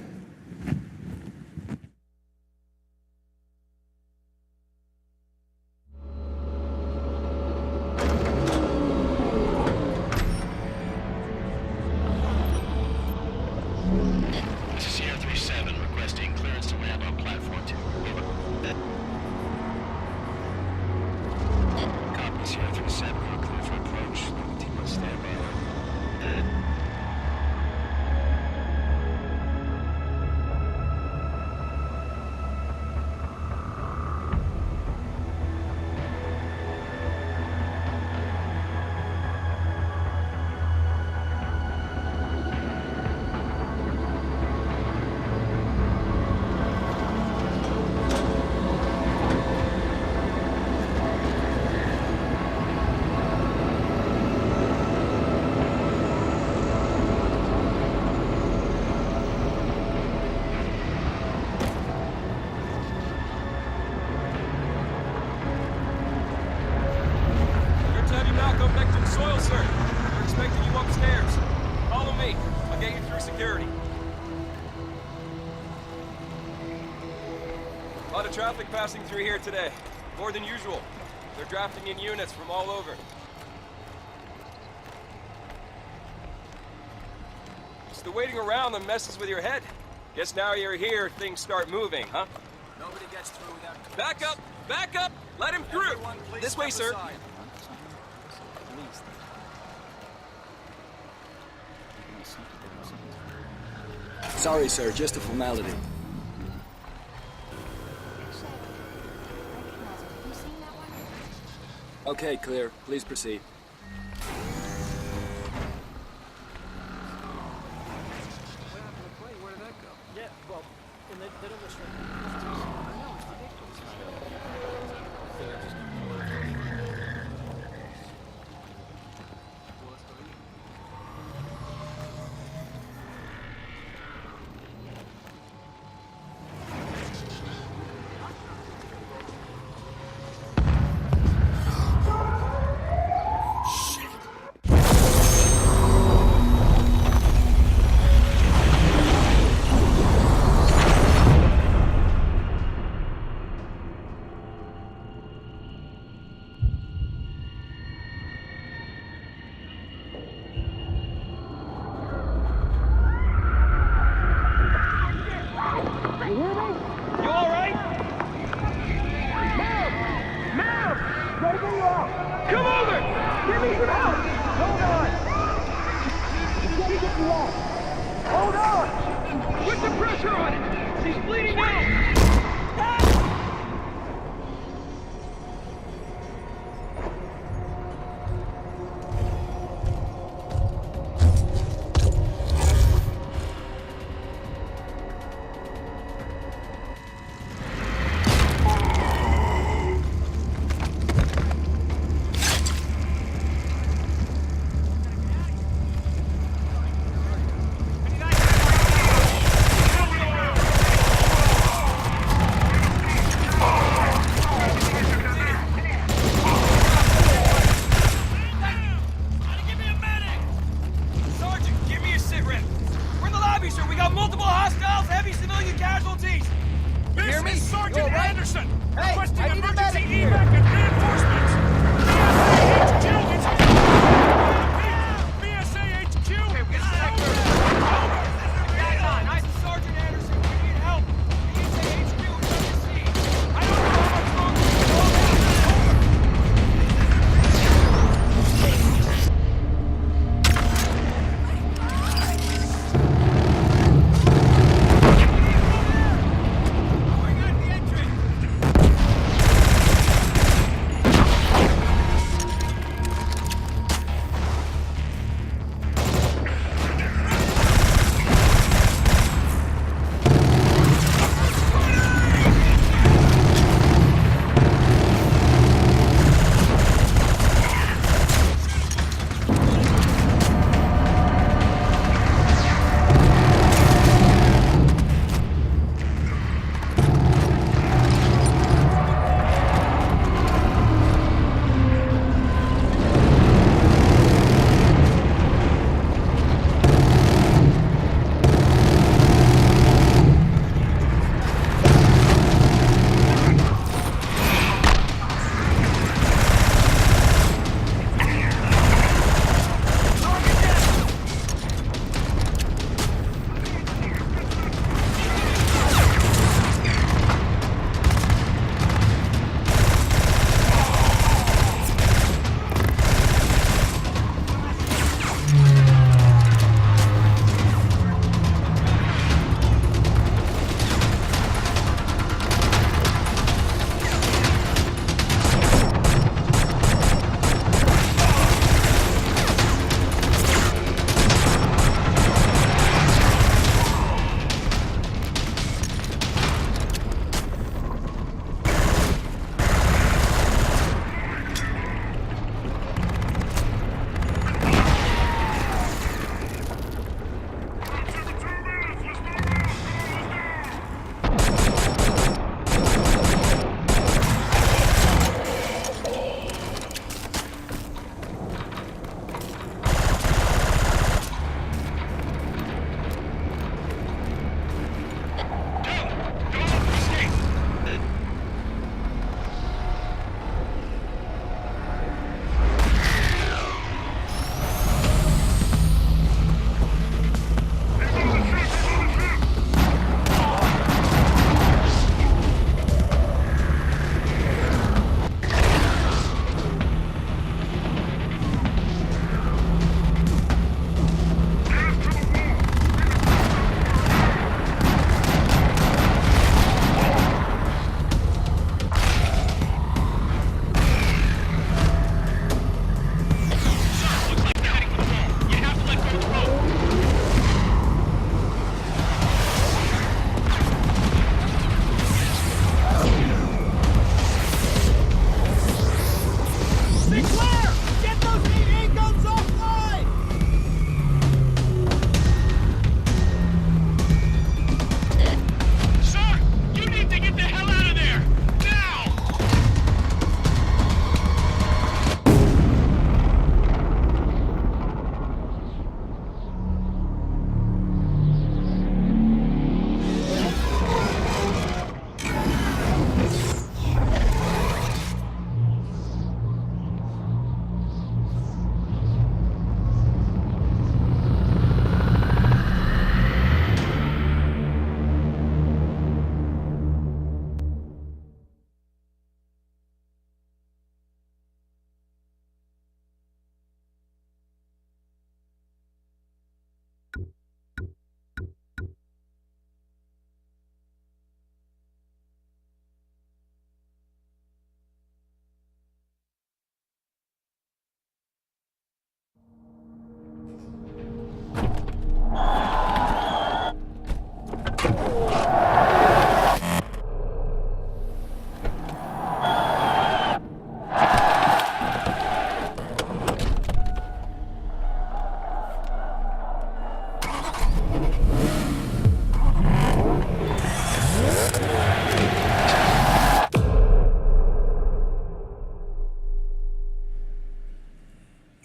Traffic passing through here today. More than usual. They're drafting in units from all over. It's the waiting around that messes with your head. Guess now you're here, things start moving, huh? Nobody gets through without... Back up! Back up! Let him through! This way, sir. Sorry, sir, just a formality. Okay, clear. Please proceed. Where did that go? Yeah, well, they don't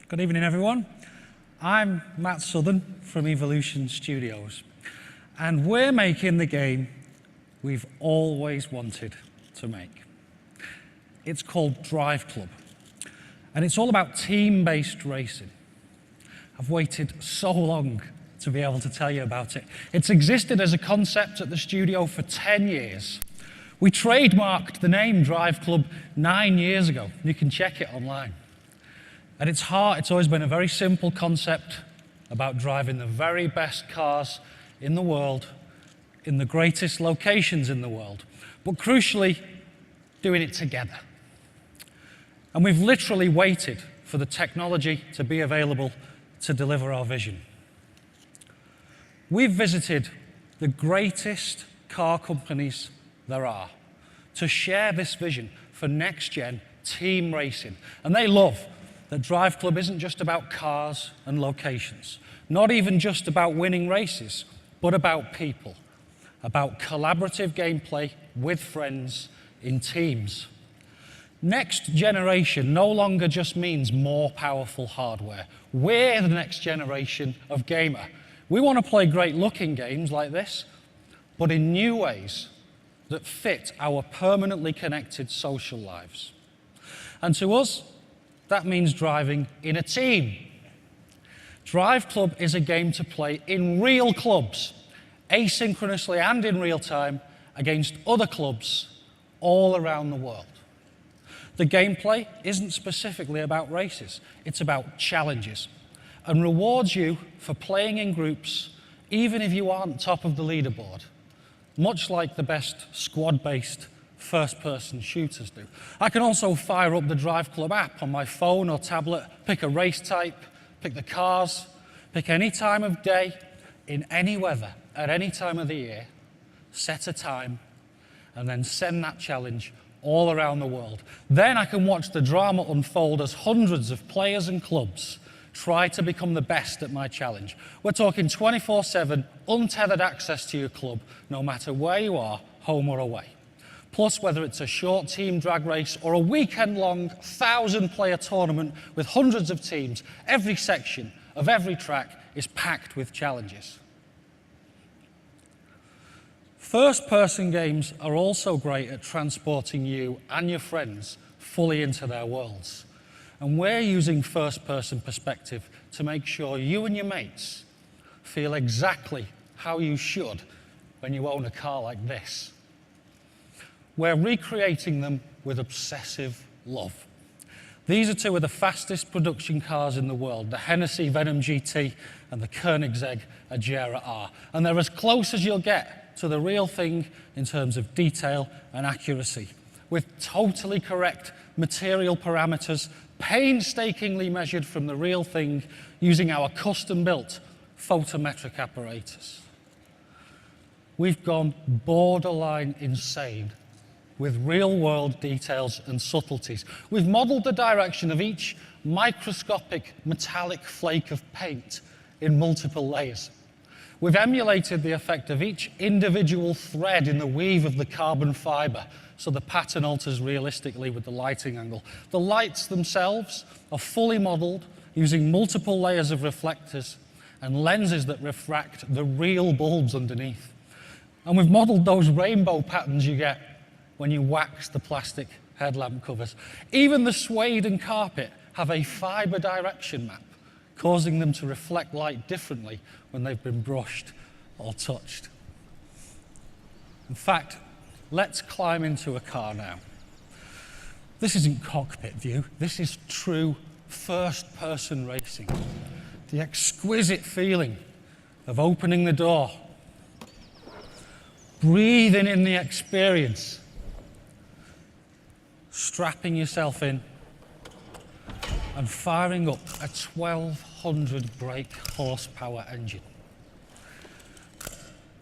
Good evening, everyone. I'm Matt Southern from Evolution Studios, and we're making the game we've always wanted to make. It's called Drive Club, and it's all about team-based racing. I've waited so long to be able to tell you about it. It's existed as a concept at the studio for 10 years. We trademarked the name Drive Club 9 years ago. You can check it online. At its heart, it's always been a very simple concept about driving the very best cars in the world, in the greatest locations in the world, but crucially, doing it together. And we've literally waited for the technology to be available to deliver our vision. We've visited the greatest car companies there are to share this vision for next-gen team racing. And they love that Drive Club isn't just about cars and locations, not even just about winning races, but about people, about collaborative gameplay with friends in teams. Next generation no longer just means more powerful hardware. We're the next generation of gamer. We want to play great-looking games like this, but in new ways that fit our permanently connected social lives. And to us, that means driving in a team. Drive Club is a game to play in real clubs, asynchronously and in real time, against other clubs all around the world. The gameplay isn't specifically about races, it's about challenges, and rewards you for playing in groups, even if you aren't top of the leaderboard, much like the best squad-based first-person shooters do. I can also fire up the Drive Club app on my phone or tablet, pick a race type, pick the cars, pick any time of day, in any weather, at any time of the year, set a time, and then send that challenge all around the world. Then I can watch the drama unfold as hundreds of players and clubs try to become the best at my challenge. We're talking 24/7, untethered access to your club, no matter where you are, home or away. Plus, whether it's a short team drag race or a weekend-long 1,000-player tournament with hundreds of teams, every section of every track is packed with challenges. First-person games are also great at transporting you and your friends fully into their worlds. And we're using first-person perspective to make sure you and your mates feel exactly how you should when you own a car like this. We're recreating them with obsessive love. These are two of the fastest production cars in the world, the Hennessy Venom GT and the Koenigsegg Agera R. And they're as close as you'll get to the real thing in terms of detail and accuracy, with totally correct material parameters painstakingly measured from the real thing using our custom-built photometric apparatus. We've gone borderline insane with real-world details and subtleties. We've modeled the direction of each microscopic metallic flake of paint in multiple layers. We've emulated the effect of each individual thread in the weave of the carbon fiber, so the pattern alters realistically with the lighting angle. The lights themselves are fully modeled using multiple layers of reflectors and lenses that refract the real bulbs underneath. And we've modeled those rainbow patterns you get when you wax the plastic headlamp covers. Even the suede and carpet have a fiber direction map, causing them to reflect light differently when they've been brushed or touched. In fact, let's climb into a car now. This isn't cockpit view, this is true first-person racing. The exquisite feeling of opening the door, breathing in the experience, strapping yourself in, and firing up a 1,200 brake horsepower engine.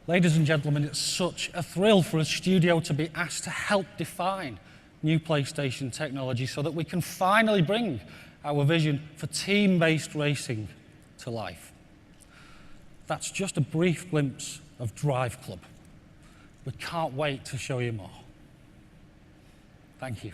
Ladies and gentlemen, it's such a thrill for a studio to be asked to help define new PlayStation technology so that we can finally bring our vision for team-based racing to life. That's just a brief glimpse of Drive Club. We can't wait to show you more. Thank you.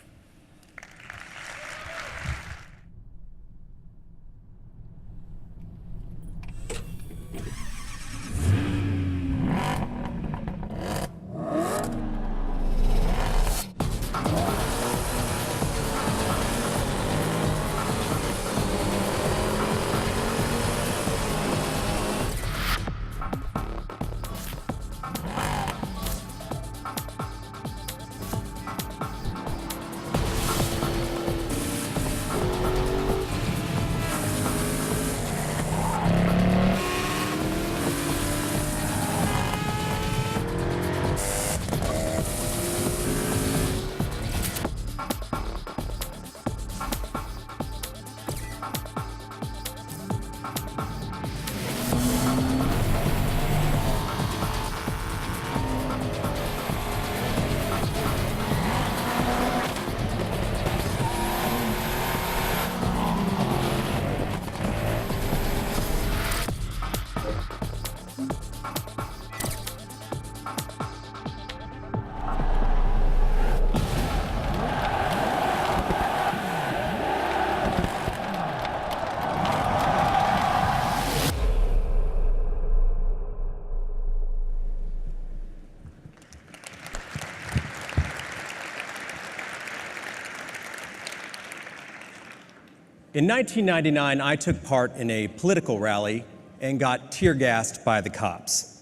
In 1999, I took part in a political rally and got tear gassed by the cops.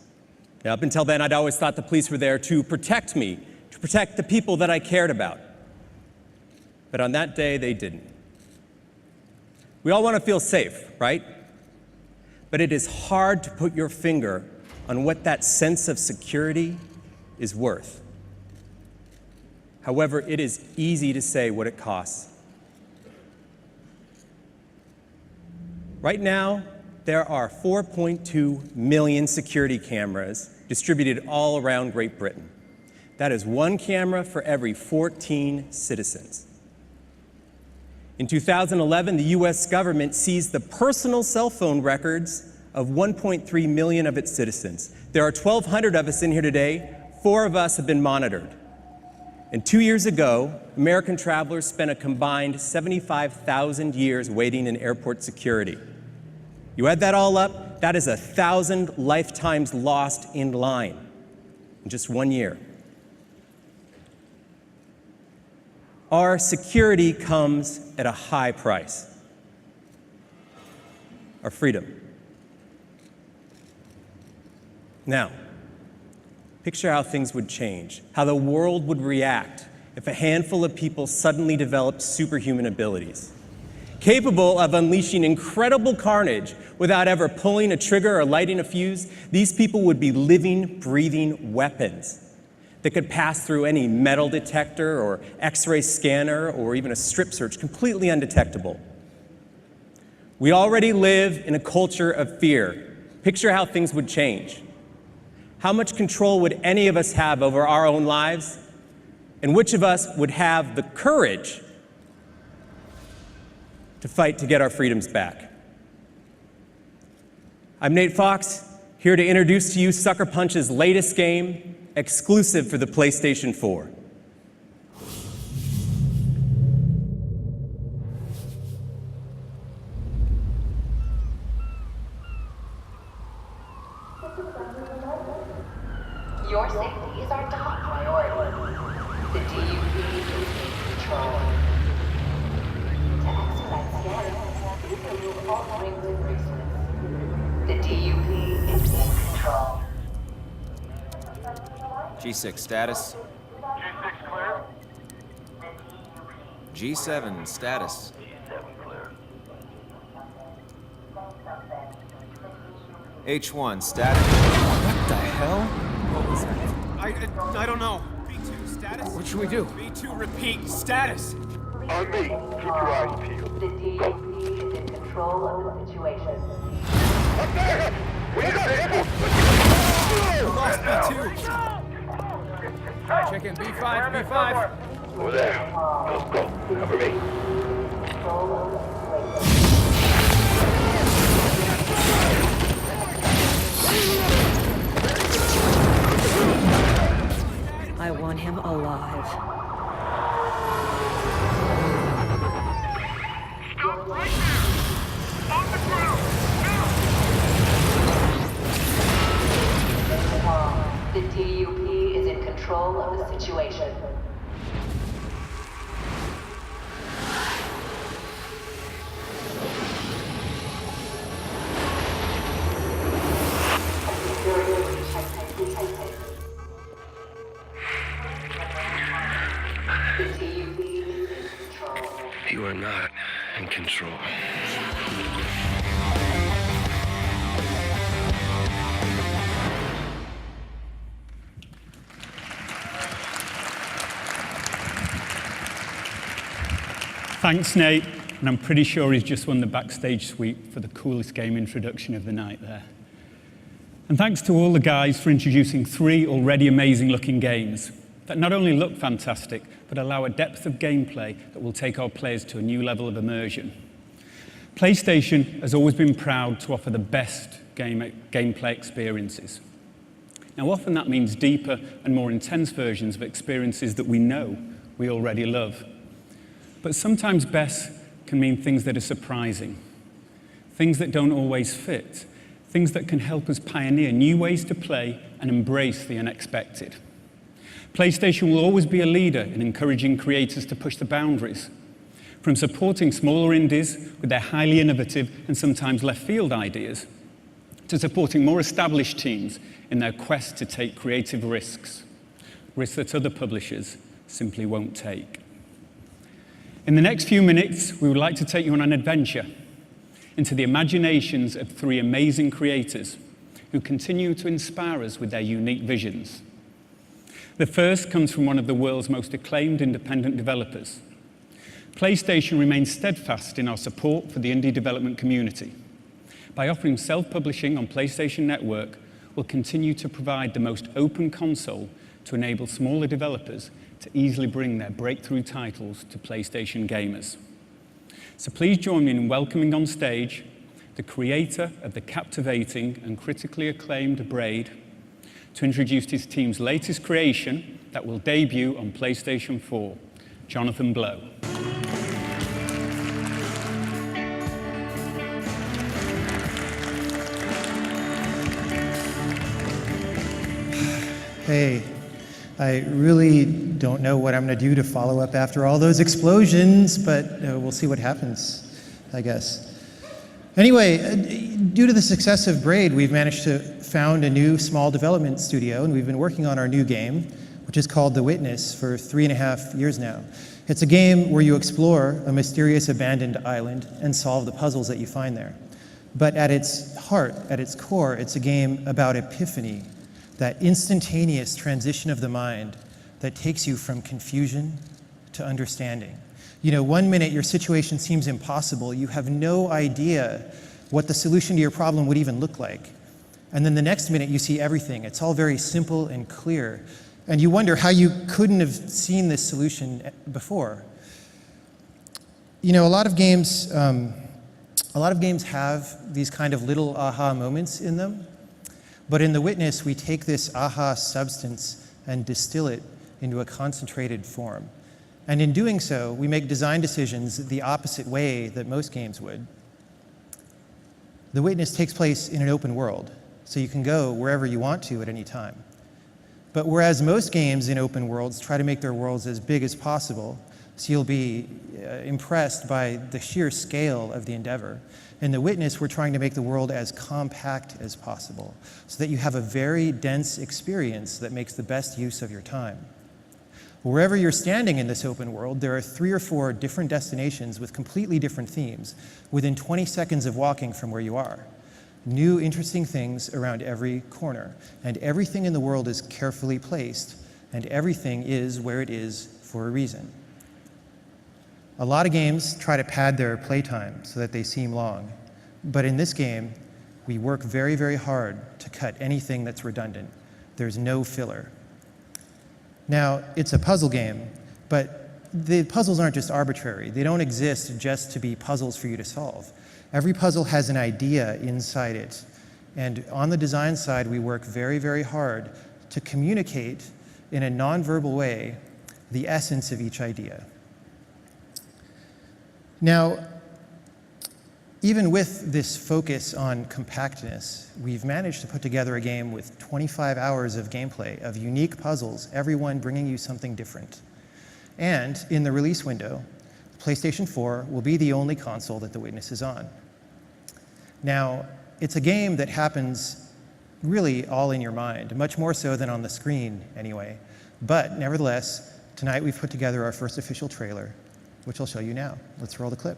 Now, up until then, I'd always thought the police were there to protect me, to protect the people that I cared about. But on that day, they didn't. We all want to feel safe, right? But it is hard to put your finger on what that sense of security is worth. However, it is easy to say what it costs. Right now, there are 4.2 million security cameras distributed all around Great Britain. That is one camera for every 14 citizens. In 2011, the US government seized the personal cell phone records of 1.3 million of its citizens. There are 1,200 of us in here today. 4 of us have been monitored. And 2 years ago, American travelers spent a combined 75,000 years waiting in airport security. You add that all up, that is 1,000 lifetimes lost in line in just 1 year. Our security comes at a high price. Our freedom. Now, picture how things would change, how the world would react if a handful of people suddenly developed superhuman abilities, capable of unleashing incredible carnage without ever pulling a trigger or lighting a fuse. These people would be living, breathing weapons that could pass through any metal detector or X-ray scanner or even a strip search completely undetectable. We already live in a culture of fear. Picture how things would change. How much control would any of us have over our own lives? And which of us would have the courage to fight to get our freedoms back? I'm Nate Fox, here to introduce to you Sucker Punch's latest game, exclusive for the PlayStation 4. Your safety is our top priority. The DUP is in control. To expedite scanning, please remove all rings and bracelets. The DUP is in control. G6 status. G6 clear. G7 status. G7 clear. H1 status. What the hell? What was that? I don't know. B2 status? What should we do? B2 repeat status. On me. Keep your eyes peeled. The DUP is in control of the situation. Up there! We got him! Lost B2. Check in B5, B5. Over there. Go. Cover me. Control of the situation. I want him alive. Stop right now! On the ground! Now! The DUP is in control of the situation. You are not in control. Thanks, Nate. And I'm pretty sure he's just won the backstage suite for the coolest game introduction of the night there. And thanks to all the guys for introducing 3 already amazing-looking games that not only look fantastic, but allow a depth of gameplay that will take our players to a new level of immersion. PlayStation has always been proud to offer the best gameplay experiences. Now, often that means deeper and more intense versions of experiences that we know we already love. But sometimes best can mean things that are surprising, things that don't always fit, things that can help us pioneer new ways to play and embrace the unexpected. PlayStation will always be a leader in encouraging creators to push the boundaries. from supporting smaller indies with their highly innovative and sometimes left field ideas, to supporting more established teams in their quest to take creative risks that other publishers simply won't take. In the next few minutes, we would like to take you on an adventure into the imaginations of three amazing creators who continue to inspire us with their unique visions. The first comes from one of the world's most acclaimed independent developers. PlayStation remains steadfast in our support for the indie development community. By offering self-publishing on PlayStation Network, we'll continue to provide the most open console to enable smaller developers to easily bring their breakthrough titles to PlayStation gamers. So please join me in welcoming on stage the creator of the captivating and critically acclaimed Braid to introduce his team's latest creation that will debut on PlayStation 4, Jonathan Blow. Hey, I really don't know what I'm going to do to follow up after all those explosions, but we'll see what happens, I guess. Anyway, due to the success of Braid, we've managed to found a new small development studio, and we've been working on our new game, which is called The Witness, for 3.5 years now. It's a game where you explore a mysterious abandoned island and solve the puzzles that you find there. But at its heart, at its core, it's a game about epiphany, that instantaneous transition of the mind that takes you from confusion to understanding. You know, one minute your situation seems impossible, you have no idea what the solution to your problem would even look like. And then the next minute you see everything. It's all very simple and clear. And you wonder how you couldn't have seen this solution before. You know, a lot of games have these kind of little aha moments in them. But in The Witness, we take this aha substance and distill it into a concentrated form. And in doing so, we make design decisions the opposite way that most games would. The Witness takes place in an open world, so you can go wherever you want to at any time. But whereas most games in open worlds try to make their worlds as big as possible, so you'll be impressed by the sheer scale of the endeavor, in The Witness, we're trying to make the world as compact as possible, so that you have a very dense experience that makes the best use of your time. Wherever you're standing in this open world, there are 3 or 4 different destinations with completely different themes within 20 seconds of walking from where you are. New, interesting things around every corner, and everything in the world is carefully placed, and everything is where it is for a reason. A lot of games try to pad their playtime so that they seem long, but in this game, we work very, very hard to cut anything that's redundant. There's no filler. Now, it's a puzzle game, but the puzzles aren't just arbitrary. They don't exist just to be puzzles for you to solve. Every puzzle has an idea inside it, and on the design side, we work very, very hard to communicate in a nonverbal way the essence of each idea. Now, even with this focus on compactness, we've managed to put together a game with 25 hours of gameplay, of unique puzzles, every one bringing you something different. And in the release window, PlayStation 4 will be the only console that The Witness is on. Now, it's a game that happens really all in your mind, much more so than on the screen anyway. But nevertheless, tonight we've put together our first official trailer, which I'll show you now. Let's roll the clip.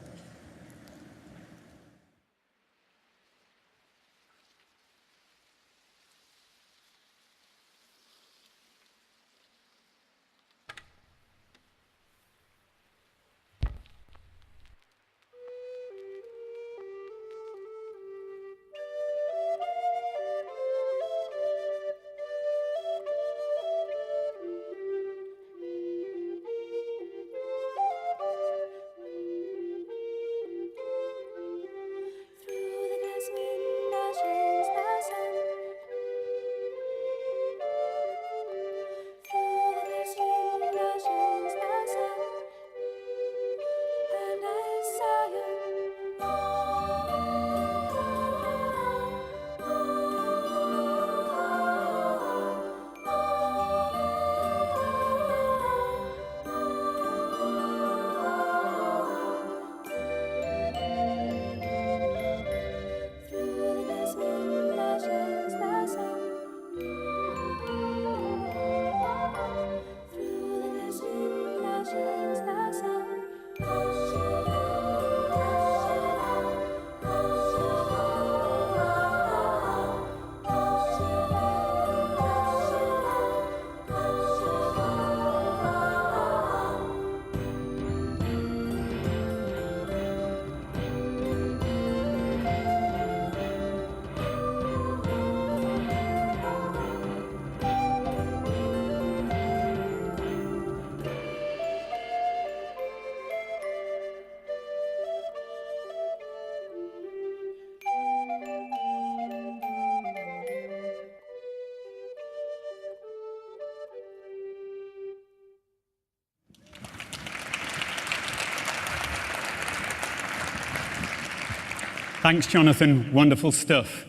Thanks, Jonathan. Wonderful stuff.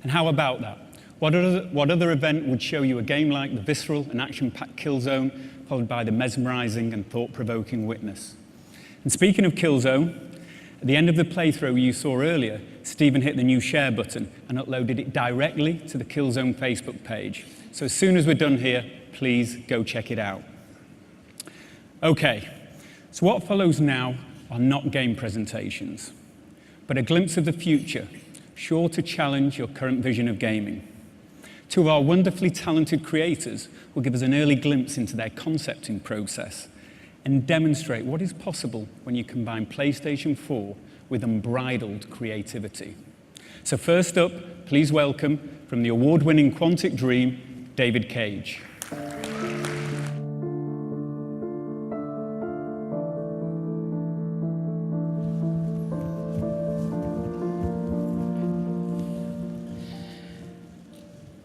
And how about that? What other event would show you a game like the visceral and action-packed Killzone, followed by the mesmerizing and thought-provoking Witness? And speaking of Killzone, at the end of the playthrough you saw earlier, Stephen hit the new share button and uploaded it directly to the Killzone Facebook page. So as soon as we're done here, please go check it out. Okay, so what follows now are not game presentations, but a glimpse of the future, sure to challenge your current vision of gaming. Two of our wonderfully talented creators will give us an early glimpse into their concepting process and demonstrate what is possible when you combine PlayStation 4 with unbridled creativity. So first up, please welcome, from the award-winning Quantic Dream, David Cage.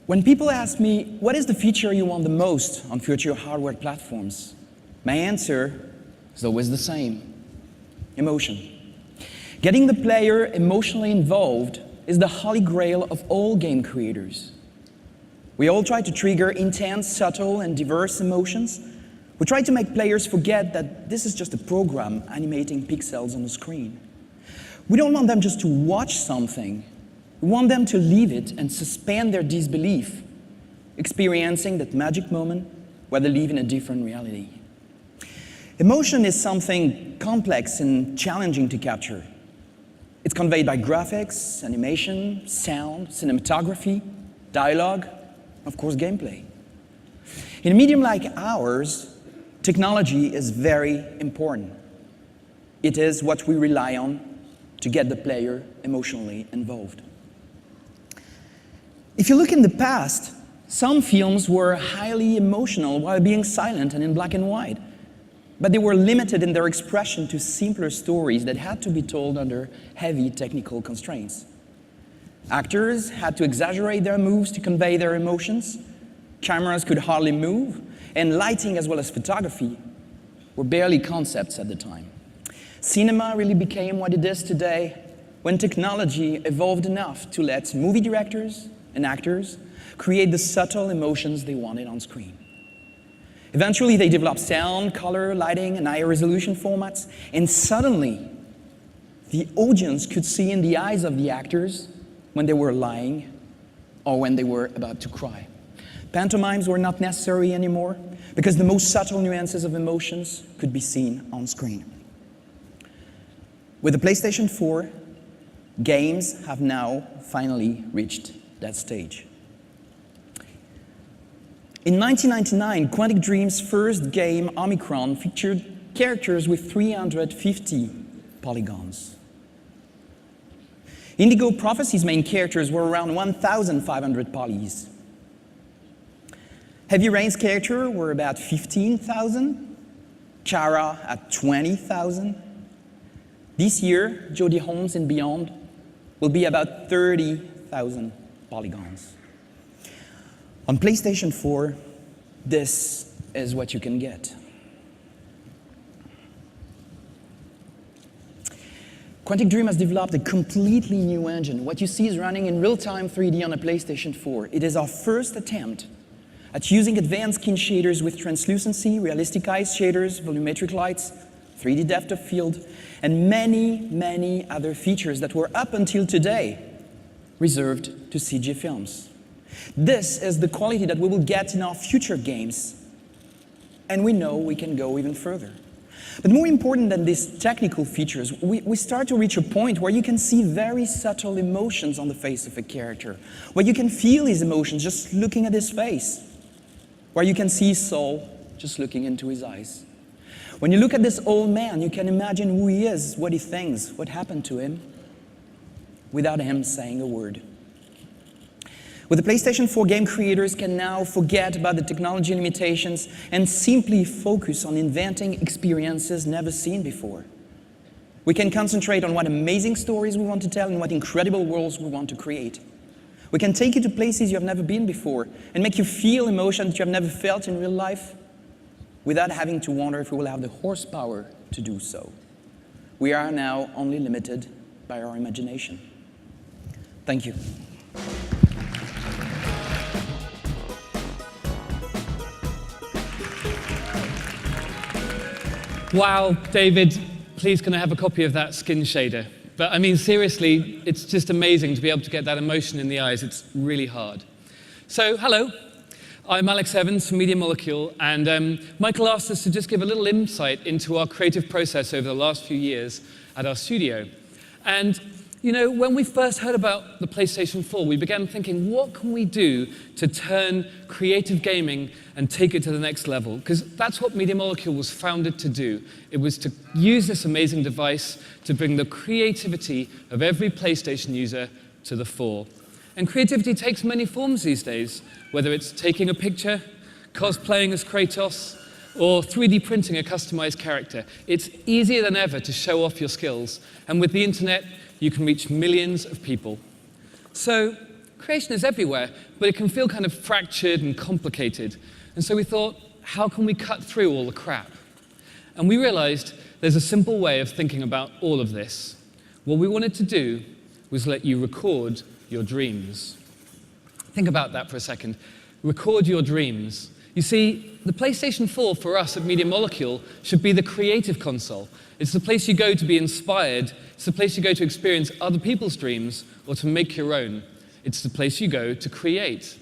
When people ask me, what is the feature you want the most on future hardware platforms? My answer is always the same: emotion. Getting the player emotionally involved is the holy grail of all game creators. We all try to trigger intense, subtle, and diverse emotions. We try to make players forget that this is just a program animating pixels on the screen. We don't want them just to watch something. We want them to live it and suspend their disbelief, experiencing that magic moment where they live in a different reality. Emotion is something complex and challenging to capture. It's conveyed by graphics, animation, sound, cinematography, dialogue, of course, gameplay. In a medium like ours, technology is very important. It is what we rely on to get the player emotionally involved. If you look in the past, some films were highly emotional while being silent and in black and white, but they were limited in their expression to simpler stories that had to be told under heavy technical constraints. Actors had to exaggerate their moves to convey their emotions, cameras could hardly move, and lighting as well as photography were barely concepts at the time. Cinema really became what it is today when technology evolved enough to let movie directors and actors create the subtle emotions they wanted on screen. Eventually, they developed sound, color, lighting, and higher resolution formats, and suddenly, the audience could see in the eyes of the actors when they were lying or when they were about to cry. Pantomimes were not necessary anymore because the most subtle nuances of emotions could be seen on screen. With the PlayStation 4, games have now finally reached that stage. In 1999, Quantic Dream's first game, Omicron, featured characters with 350 polygons. Indigo Prophecy's main characters were around 1,500 polys. Heavy Rain's characters were about 15,000, Chara at 20,000. This year, Jodie Holmes and Beyond will be about 30,000 polygons. On PlayStation 4, this is what you can get. Quantic Dream has developed a completely new engine. What you see is running in real-time 3D on a PlayStation 4. It is our first attempt at using advanced skin shaders with translucency, realistic eyes shaders, volumetric lights, 3D depth of field, and many, many other features that were up until today reserved to CG films. This is the quality that we will get in our future games, and we know we can go even further. But more important than these technical features, we start to reach a point where you can see very subtle emotions on the face of a character, where you can feel his emotions just looking at his face, where you can see his soul just looking into his eyes. When you look at this old man, you can imagine who he is, what he thinks, what happened to him, without him saying a word. With the PlayStation 4, game creators can now forget about the technology limitations and simply focus on inventing experiences never seen before. We can concentrate on what amazing stories we want to tell and what incredible worlds we want to create. We can take you to places you have never been before and make you feel emotions you have never felt in real life without having to wonder if we will have the horsepower to do so. We are now only limited by our imagination. Thank you. Wow, David, please can I have a copy of that skin shader? But I mean, seriously, it's just amazing to be able to get that emotion in the eyes. It's really hard. So, hello. I'm Alex Evans from Media Molecule, and Michael asked us to just give a little insight into our creative process over the last few years at our studio. And, you know, when we first heard about the PlayStation 4, we began thinking, what can we do to turn creative gaming and take it to the next level? Because that's what Media Molecule was founded to do. It was to use this amazing device to bring the creativity of every PlayStation user to the fore. And creativity takes many forms these days, whether it's taking a picture, cosplaying as Kratos, or 3D printing a customized character. It's easier than ever to show off your skills. And with the internet, you can reach millions of people. So creation is everywhere, but it can feel kind of fractured and complicated. And so we thought, how can we cut through all the crap? And we realized there's a simple way of thinking about all of this. What we wanted to do was let you record your dreams. Think about that for a second. Record your dreams. You see, the PlayStation 4 for us at Media Molecule should be the creative console. It's the place you go to be inspired. It's the place you go to experience other people's dreams or to make your own. It's the place you go to create.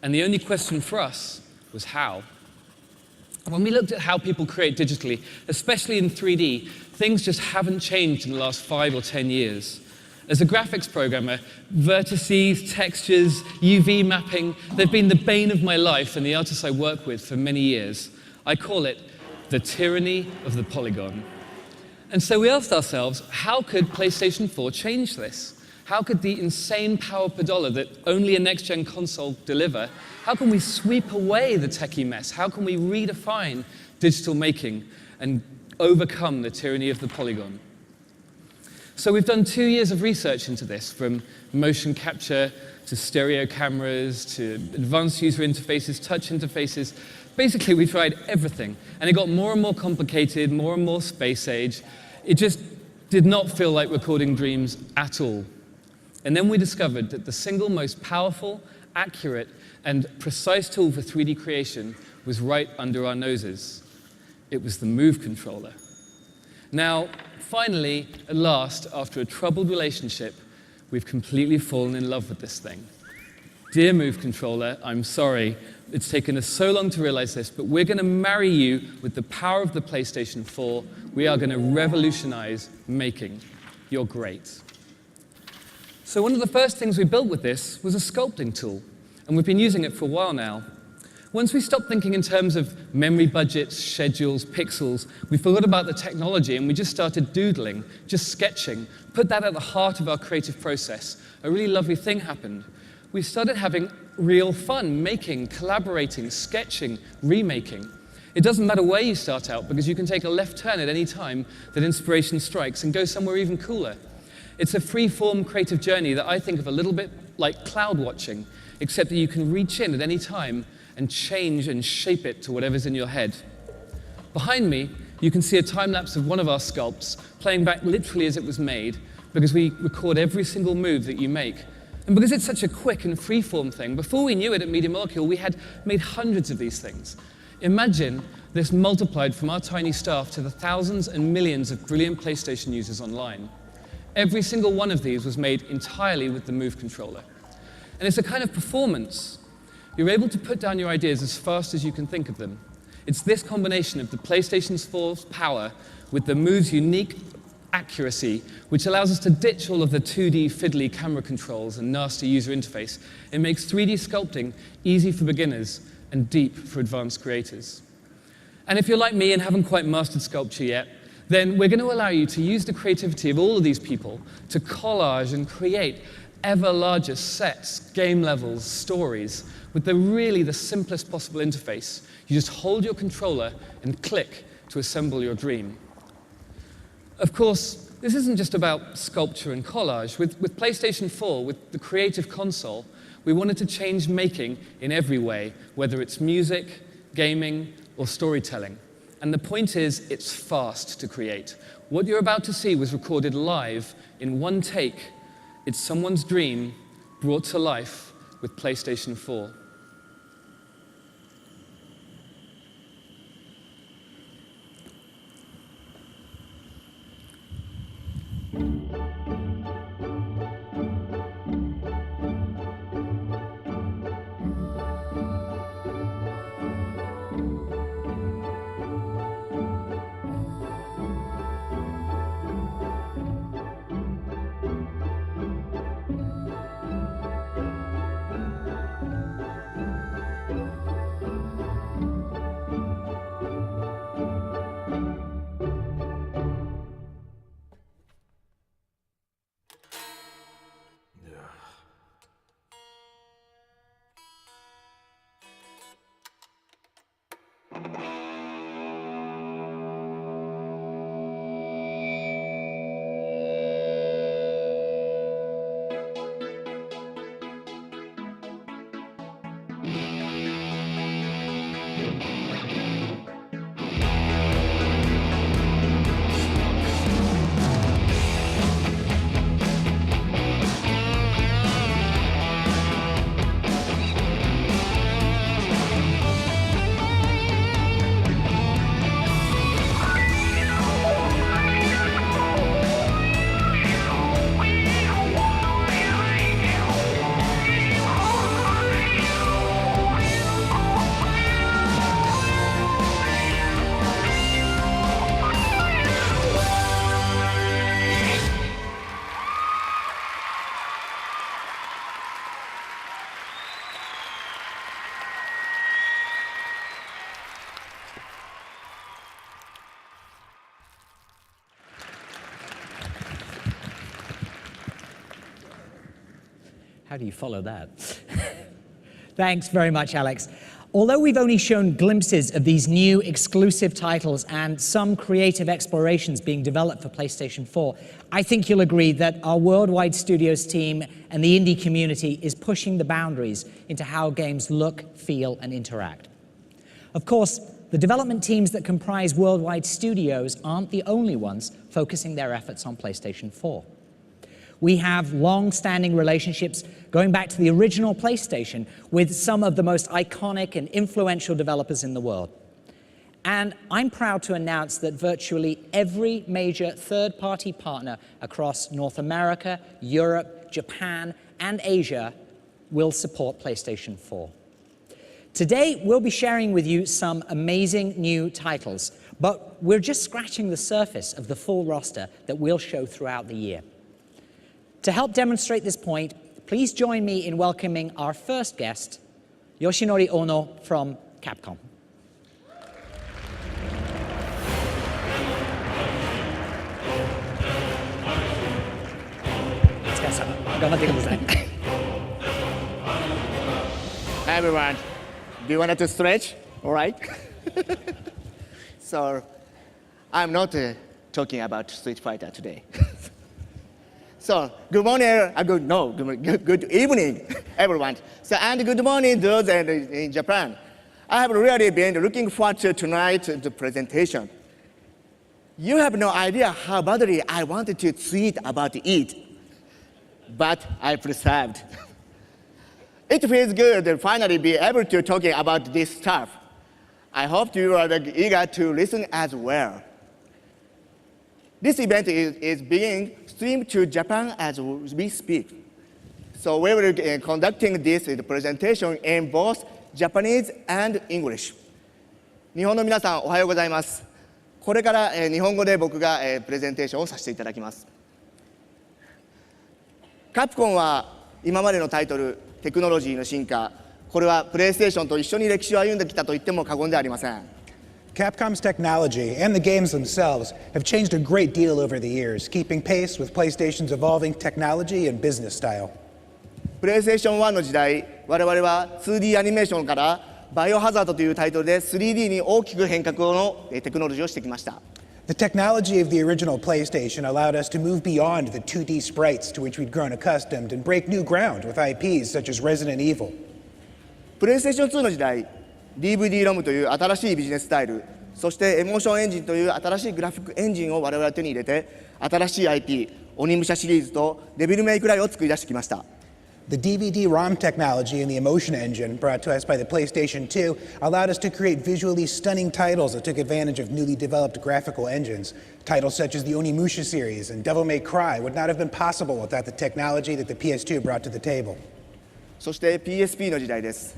And the only question for us was how. When we looked at how people create digitally, especially in 3D, things just haven't changed in the last 5 or 10 years. As a graphics programmer, vertices, textures, UV mapping, they've been the bane of my life and the artists I work with for many years. I call it the tyranny of the polygon. And so we asked ourselves, how could PlayStation 4 change this? How could the insane power per dollar that only a next-gen console deliver, how can we sweep away the techie mess? How can we redefine digital making and overcome the tyranny of the polygon? So we've done 2 years of research into this, from motion capture to stereo cameras to advanced user interfaces, touch interfaces. Basically, we tried everything, and it got more and more complicated, more and more space age. It just did not feel like recording dreams at all. And then we discovered that the single most powerful, accurate, and precise tool for 3D creation was right under our noses. It was the Move controller. Now, finally, at last, after a troubled relationship, we've completely fallen in love with this thing. Dear Move controller, I'm sorry, it's taken us so long to realize this, but we're going to marry you with the power of the PlayStation 4. We are going to revolutionize making. You're great. So one of the first things we built with this was a sculpting tool, and we've been using it for a while now. Once we stopped thinking in terms of memory budgets, schedules, pixels, we forgot about the technology and we just started doodling, just sketching, put that at the heart of our creative process. A really lovely thing happened. We started having real fun making, collaborating, sketching, remaking. It doesn't matter where you start out because you can take a left turn at any time that inspiration strikes and go somewhere even cooler. It's a free-form creative journey that I think of a little bit like cloud watching, except that you can reach in at any time and change and shape it to whatever's in your head. Behind me, you can see a time-lapse of one of our sculpts playing back literally as it was made, because we record every single move that you make. And because it's such a quick and free-form thing, before we knew it at Media Molecule, we had made hundreds of these things. Imagine this multiplied from our tiny staff to the thousands and millions of brilliant PlayStation users online. Every single one of these was made entirely with the Move controller. And it's a kind of performance. You're able to put down your ideas as fast as you can think of them. It's this combination of the PlayStation 4's power with the Move's unique accuracy, which allows us to ditch all of the 2D fiddly camera controls and nasty user interface. It makes 3D sculpting easy for beginners and deep for advanced creators. And if you're like me and haven't quite mastered sculpture yet, then we're going to allow you to use the creativity of all of these people to collage and create ever larger sets, game levels, stories, with the simplest possible interface. You just hold your controller and click to assemble your dream. Of course, this isn't just about sculpture and collage. With PlayStation 4, with the creative console, we wanted to change making in every way, whether it's music, gaming, or storytelling. And the point is, it's fast to create. What you're about to see was recorded live in one take, It's someone's dream brought to life with PlayStation 4. How do you follow that? Thanks very much, Alex. Although we've only shown glimpses of these new exclusive titles and some creative explorations being developed for PlayStation 4, I think you'll agree that our Worldwide Studios team and the indie community is pushing the boundaries into how games look, feel, and interact. Of course, the development teams that comprise Worldwide Studios aren't the only ones focusing their efforts on PlayStation 4. We have long-standing relationships going back to the original PlayStation with some of the most iconic and influential developers in the world. And I'm proud to announce that virtually every major third-party partner across North America, Europe, Japan, and Asia will support PlayStation 4. Today, we'll be sharing with you some amazing new titles, but we're just scratching the surface of the full roster that we'll show throughout the year. To help demonstrate this point, please join me in welcoming our first guest, Yoshinori Ono from Capcom. Hi everyone, do you want to stretch? All right. So, I'm not talking about Street Fighter today. So, good morning, good evening, everyone. So, and good morning, those in Japan. I have really been looking forward to tonight's presentation. You have no idea how badly I wanted to tweet about it, but I persevered. It feels good to finally be able to talk about this stuff. I hope you are eager to listen as well. This event is being streamed to Japan as we speak. So we will be conducting this presentation in both Japanese and English. 日本の皆さん、おはようございます。これから日本語で僕がプレゼンテーションをさせていただきます。カプコンは今までのタイトル、テクノロジーの進化、これはプレイステーションと一緒に歴史を歩んできたと言っても過言ではありません。Capcom's technology and the games themselves have changed a great deal over the years, keeping pace with PlayStation's evolving technology and business style. PlayStation 1の時代、我々は 2D アニメーションからバイオハザードというタイトルで 3D に大きく変革のテクノロジーをしてきました。The technology of the original PlayStation allowed us to move beyond the 2D sprites to which we'd grown accustomed and break new ground with IPs such as Resident Evil. PlayStation 2の時代、DVD ロムという新しいビジネススタイル、そしてエモーションエンジンという新しいグラフィックエンジンを我々は手に入れて、新しい IP、鬼武者シリーズとデビルメイクライを作り出してきました。The DVD-ROM technology and the emotion engine brought to us by the PlayStation 2 allowed us to create visually stunning titles that took advantage of newly developed graphical engines. Titles such as the Onimusha series and Devil May Cry would not have been possible without the technology that the PS2 brought to the table. そして PSP の時代です。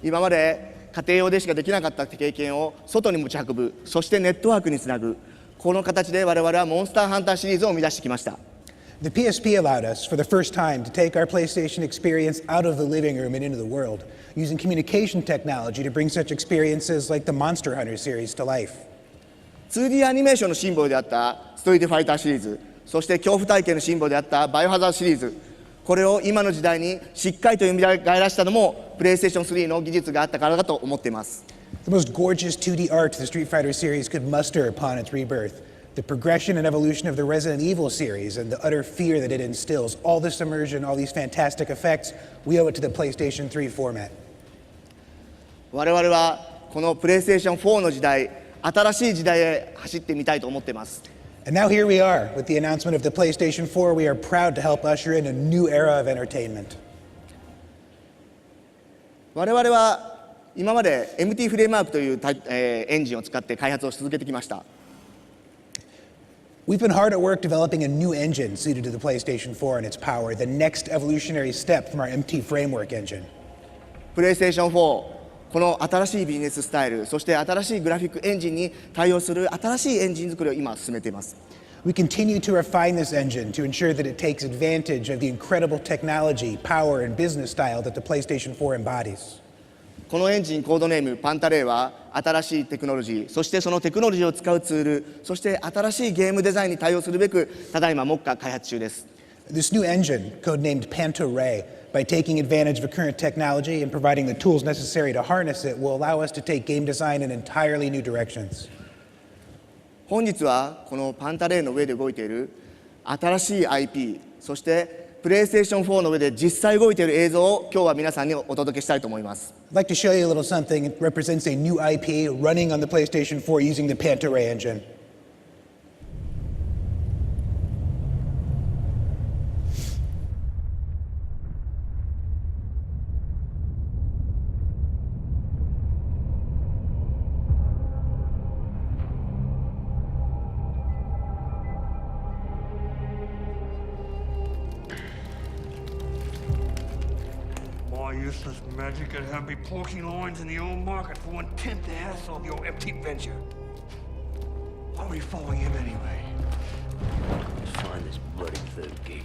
今まで家庭用でしかできなかった経験を外に持ち運ぶ、そしてネットワークにつなぐ、この形で我々はモンスターハンターシリーズを生み出してきました。The PSP allowed us, for the first time, to take our PlayStation experience out of the living room and into the world, using communication technology to bring such experiences like the Monster Hunter series to life. 2D アニメーションのシンボルであったストリートファイターシリーズ、そして恐怖体験のシンボルであったバイオハザードシリーズ、これを今の時代にしっかりと蘇らせたのも PlayStation 3の技術があったからだと思っています。The most gorgeous 2D art the Street Fighter series could muster upon its rebirth. The progression and evolution of the Resident Evil series and the utter fear that it instills, all this immersion, all these fantastic effects, we owe it to the PlayStation 3 format. 我々はこの PlayStation 4の時代、新しい時代へ走ってみたいと思っています。And now here we are, with the announcement of the PlayStation 4, we are proud to help usher in a new era of entertainment. 我々は今まで MT フレームワークというエンジンを使って開発をし続けてきました。We've been hard at work developing a new engine suited to the PlayStation 4 and its power, the next evolutionary step from our MT framework engine. PlayStation 4、この新しいビジネススタイル、そして新しいグラフィックエンジンに対応する新しいエンジン作りを今進めています。We continue to refine this engine to ensure that it takes advantage of the incredible technology, power, and business style that the PlayStation 4 embodies. このエンジンコードネームパンタレイは新しいテクノロジー、そしてそのテクノロジーを使うツール、そして新しいゲームデザインに対応するべくただいま目下開発中です。This new engine, codenamed Panto-Ray, by taking advantage of current technology and providing the tools necessary to harness it, will allow us to take game design in entirely new directions. 本日はこのパンタレイの上で動いている新しい IP、そしてPlayStation 4の上で実際動いている映像を今日は皆さんにお届けしたいと思います。I'd like to show you a little something. It represents a new IP running on the PlayStation 4 using the Panto-Ray engine. Useless magic could have me poking lines in the old market for 1/10 the hassle of your empty venture. Why were you following him anyway? Let's find this bloody third gate.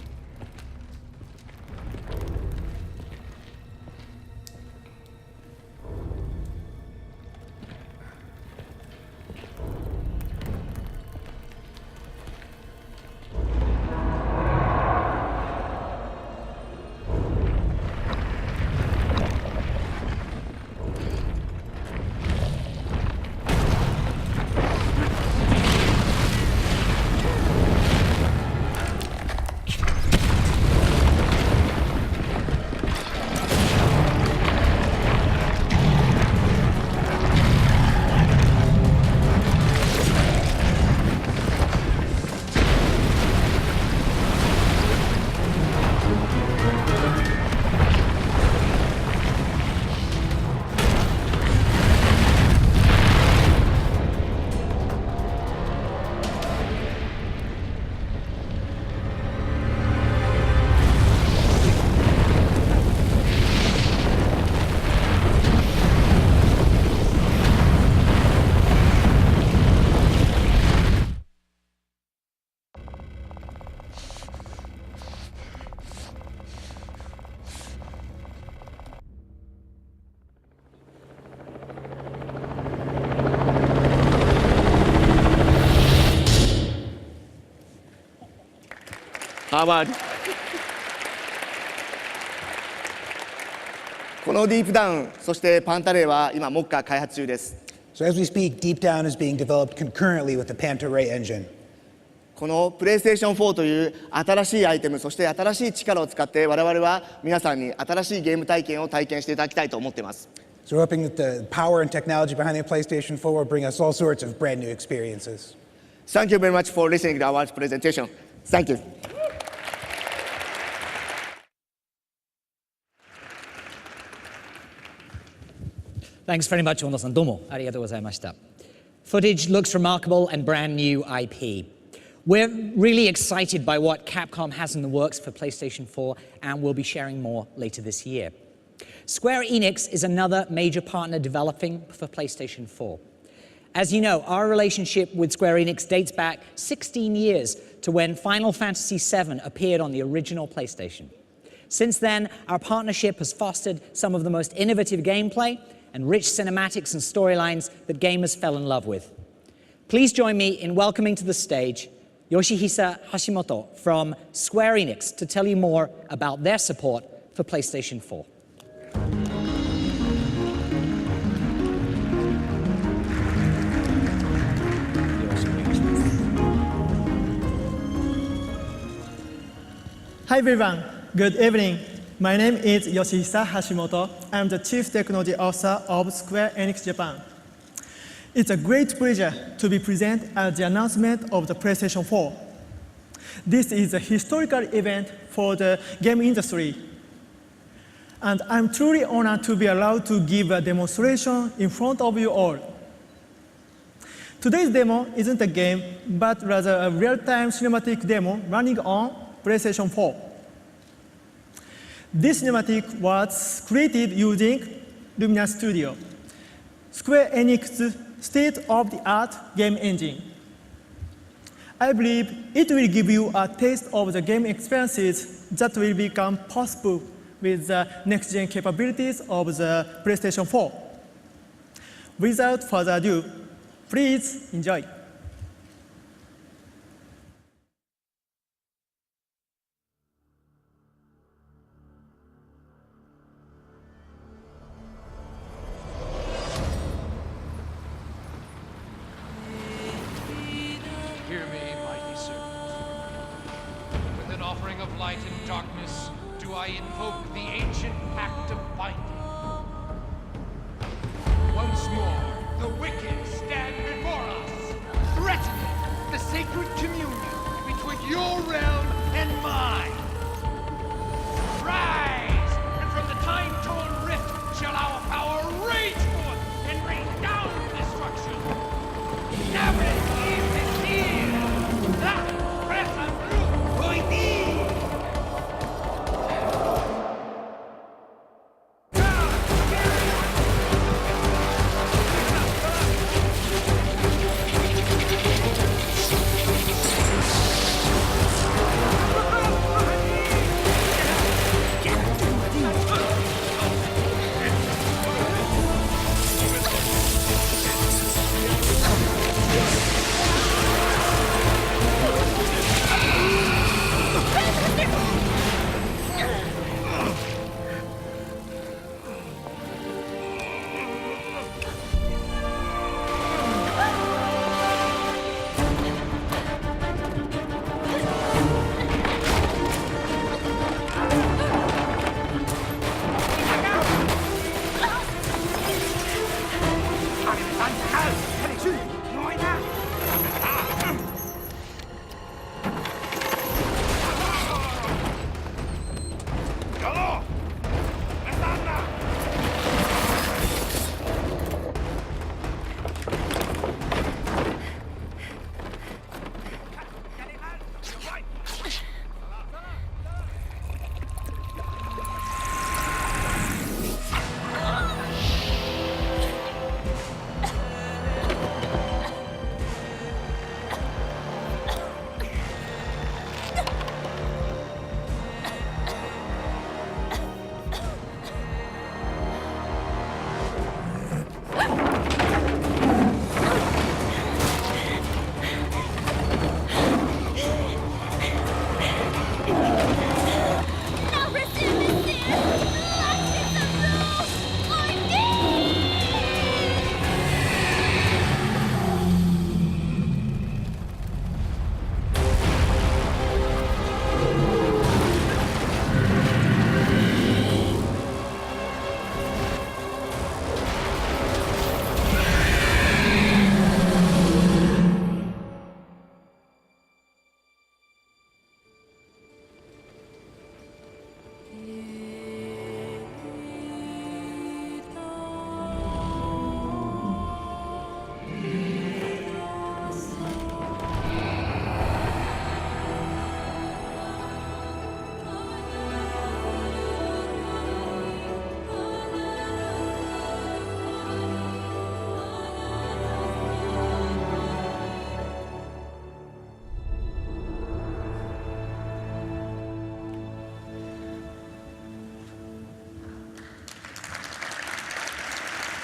Harvard このディープダウン、そしてパンタレイは今目下開発中です。So as we speak, Deep Down is being developed concurrently with the Panto-Ray engine. この PlayStation 4という新しいアイテム、そして新しい力を使って我々は皆さんに新しいゲーム体験を体験していただきたいと思っています。So we're hoping that the power and technology behind the PlayStation 4 will bring us all sorts of brand new experiences. Thank you very much for listening to our presentation. Thank you. Thanks very much, Ono-san. Domo. Arigatou gozaimashita. Footage looks remarkable and brand new IP. We're really excited by what Capcom has in the works for PlayStation 4, and we'll be sharing more later this year. Square Enix is another major partner developing for PlayStation 4. As you know, our relationship with Square Enix dates back 16 years to when Final Fantasy VII appeared on the original PlayStation. Since then, our partnership has fostered some of the most innovative gameplay and rich cinematics and storylines that gamers fell in love with. Please join me in welcoming to the stage Yoshihisa Hashimoto from Square Enix to tell you more about their support for PlayStation 4. Hi everyone, good evening. My name is Yoshihisa Hashimoto. I'm the Chief Technology Officer of Square Enix Japan. It's a great pleasure to be present at the announcement of the PlayStation 4. This is a historical event for the game industry. And I'm truly honored to be allowed to give a demonstration in front of you all. Today's demo isn't a game, but rather a real-time cinematic demo running on PlayStation 4. This cinematic was created using Lumina Studio, Square Enix's state-of-the-art game engine. I believe it will give you a taste of the game experiences that will become possible with the next-gen capabilities of the PlayStation 4. Without further ado, please enjoy. Hear me, mighty servant. With an offering of light and darkness, do I invoke the ancient pact of binding. Once more, the wicked stand before us, threatening the sacred communion between your realm and mine. Rise, and from the time-torn rift shall our power rage forth and rain down destruction. Never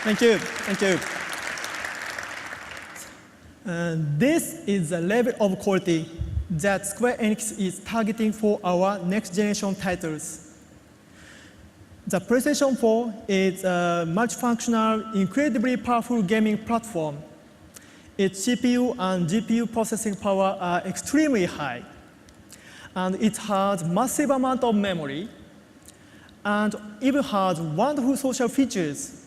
Thank you. Thank you. This is the level of quality that Square Enix is targeting for our next generation titles. The PlayStation 4 is a multifunctional, incredibly powerful gaming platform. Its CPU and GPU processing power are extremely high. And it has massive amount of memory, and even has wonderful social features.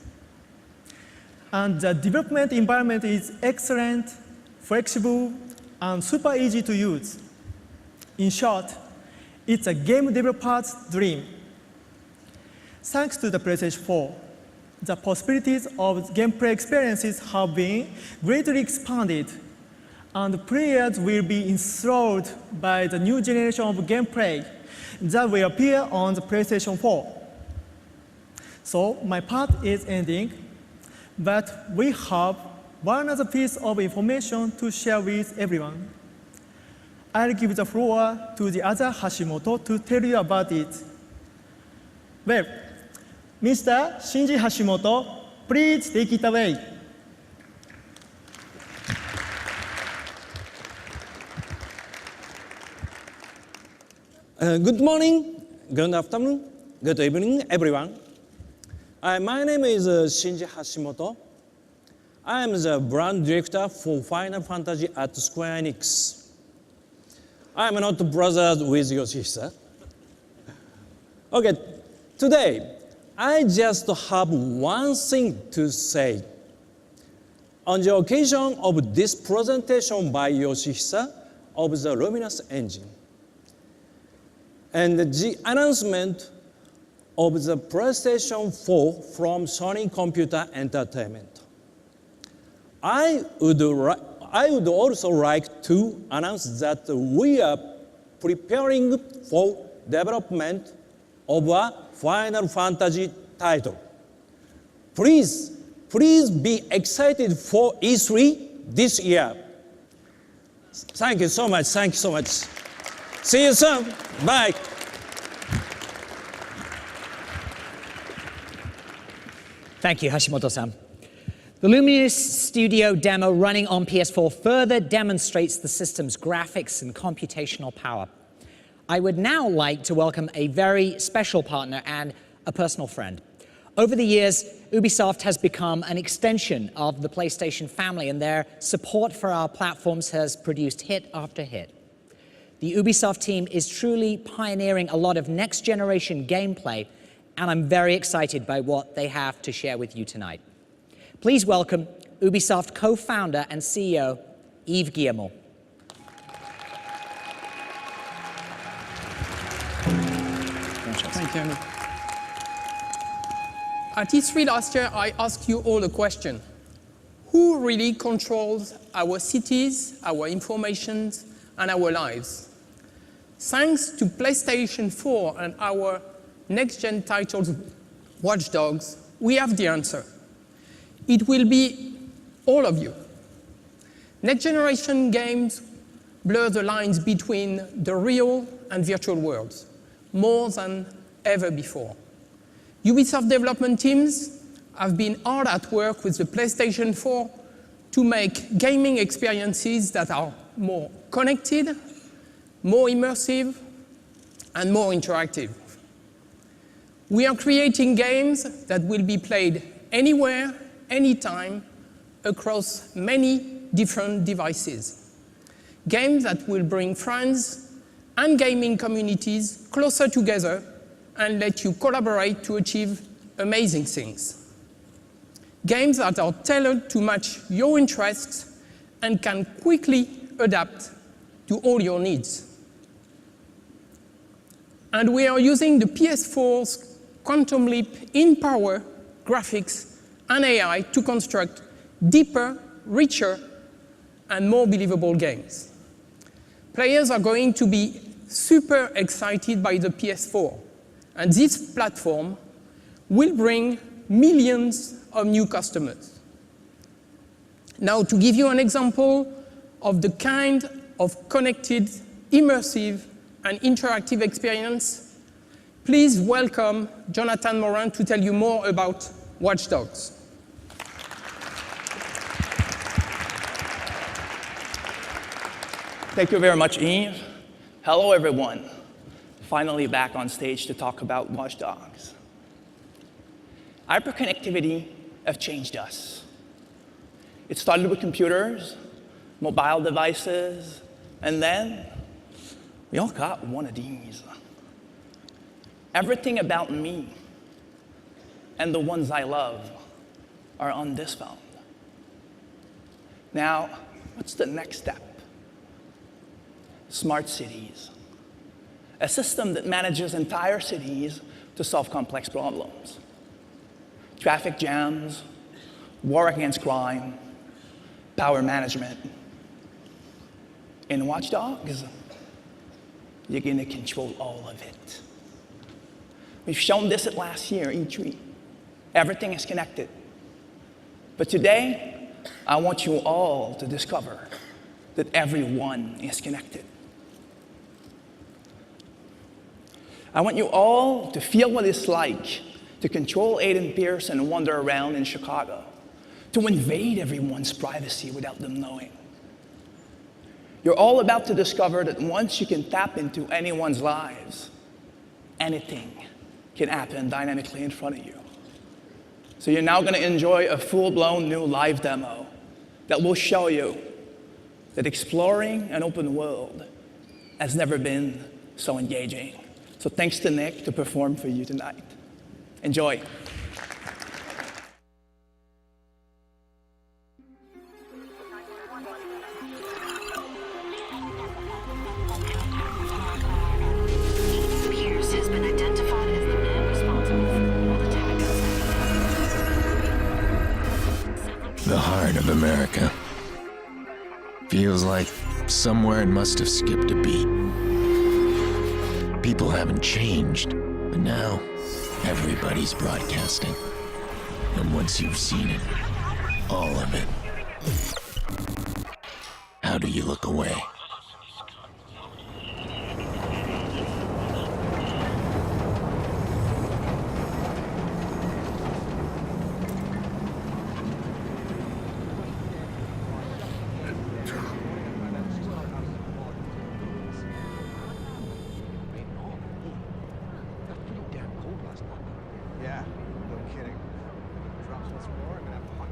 And the development environment is excellent, flexible, and super easy to use. In short, it's a game developer's dream. Thanks to the PlayStation 4, the possibilities of gameplay experiences have been greatly expanded, and players will be enthralled by the new generation of gameplay that will appear on the PlayStation 4. So my part is ending, but we have one other piece of information to share with everyone. I'll give the floor to the other Hashimoto to tell you about it. Well, Mr. Shinji Hashimoto, please take it away. Good morning, good afternoon, good evening, everyone. My name is Shinji Hashimoto. I am the brand director for Final Fantasy at Square Enix. I am not brothers with Yoshihisa. Okay, today, I just have one thing to say. On the occasion of this presentation by Yoshihisa of the Luminous engine, and the announcement of the PlayStation 4 from Sony Computer Entertainment, I would also like to announce that we are preparing for development of a Final Fantasy title. Please be excited for E3 this year. Thank you so much, thank you so much. See you soon, bye. Thank you, Hashimoto-san. The Luminous Studio demo running on PS4 further demonstrates the system's graphics and computational power. I would now like to welcome a very special partner and a personal friend. Over the years, Ubisoft has become an extension of the PlayStation family, and their support for our platforms has produced hit after hit. The Ubisoft team is truly pioneering a lot of next-generation gameplay, and I'm very excited by what they have to share with you tonight. Please welcome Ubisoft co-founder and CEO, Yves Guillemot. Thank you. At E3 last year, I asked you all a question. Who really controls our cities, our information, and our lives? Thanks to PlayStation 4 and our next-gen titles, Watch Dogs, we have the answer. It will be all of you. Next-generation games blur the lines between the real and virtual worlds, more than ever before. Ubisoft development teams have been hard at work with the PlayStation 4 to make gaming experiences that are more connected, more immersive, and more interactive. We are creating games that will be played anywhere, anytime, across many different devices. Games that will bring friends and gaming communities closer together and let you collaborate to achieve amazing things. Games that are tailored to match your interests and can quickly adapt to all your needs. And we are using the PS4's quantum leap in power, graphics, and AI to construct deeper, richer, and more believable games. Players are going to be super excited by the PS4, and this platform will bring millions of new customers. Now, to give you an example of the kind of connected, immersive, and interactive experience, please welcome Jonathan Morin to tell you more about Watch Dogs. Thank you very much, Eve. Hello, everyone. Finally back on stage to talk about watchdogs. Hyperconnectivity has changed us. It started with computers, mobile devices, and then we all got one of these. Everything about me and the ones I love are on this phone. Now, what's the next step? Smart cities. A system that manages entire cities to solve complex problems. Traffic jams, war against crime, power management. In watchdogs, you're gonna control all of it. We've shown this at last year, E3. Everything is connected. But today, I want you all to discover that everyone is connected. I want you all to feel what it's like to control Aiden Pierce and wander around in Chicago, to invade everyone's privacy without them knowing. You're all about to discover that once you can tap into anyone's lives, anything can happen dynamically in front of you. So you're now going to enjoy a full-blown new live demo that will show you that exploring an open world has never been so engaging. So thanks to Nick to perform for you tonight. Enjoy. Pierce has been identified as the man responsible for all the tacos. The heart of America. Feels like somewhere it must have skipped a beat. People haven't changed, but now everybody's broadcasting. And once you've seen it, all of it, how do you look away? Yeah, no kidding. Drops once more, I'm gonna have a hot.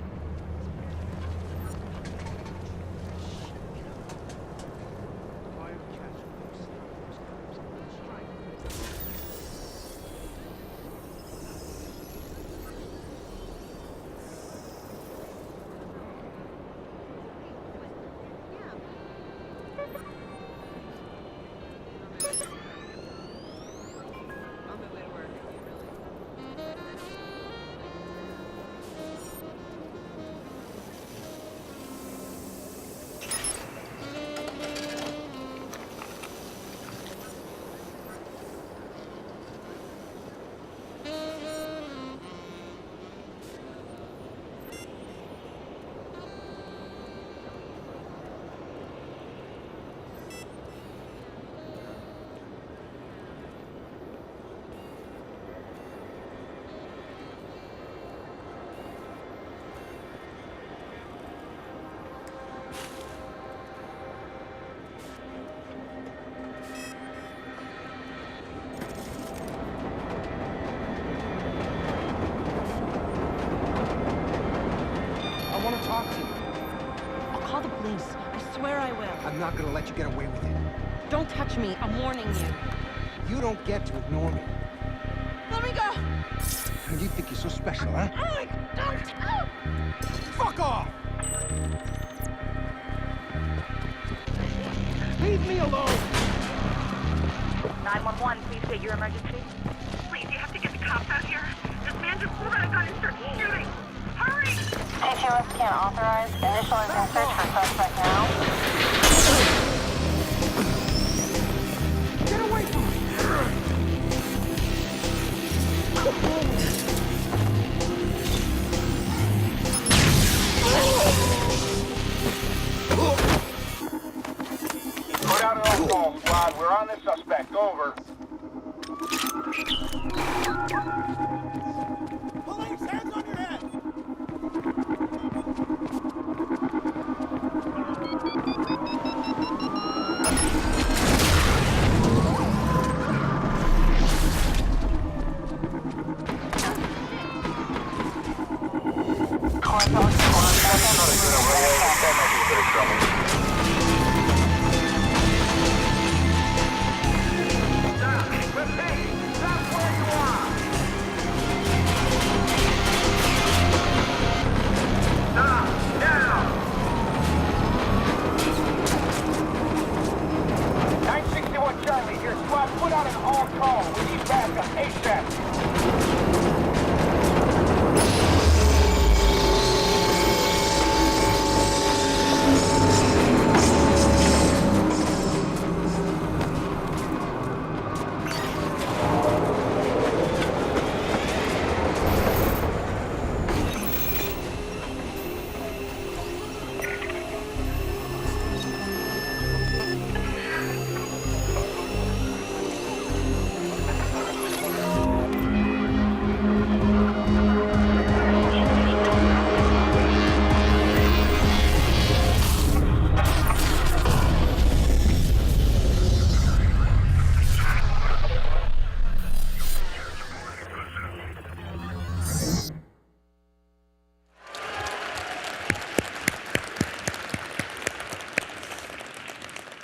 I'm not gonna let you get away with it. Don't touch me. I'm warning you. You don't get to ignore me. Let me go! You think you're so special, huh? Oh, don't! Oh. Fuck off! Leave me alone! 911, please state your emergency. Please, you have to get the cops out here. This man just pulled out a gun and started shooting. Hurry! HOS can't authorize. Initializing search for suspect now. Get away from me! Put out an all-call squad. We're on this suspect. Over. Police, hands on your head! Charlie, your squad put out an all-call. We need backup ASAP.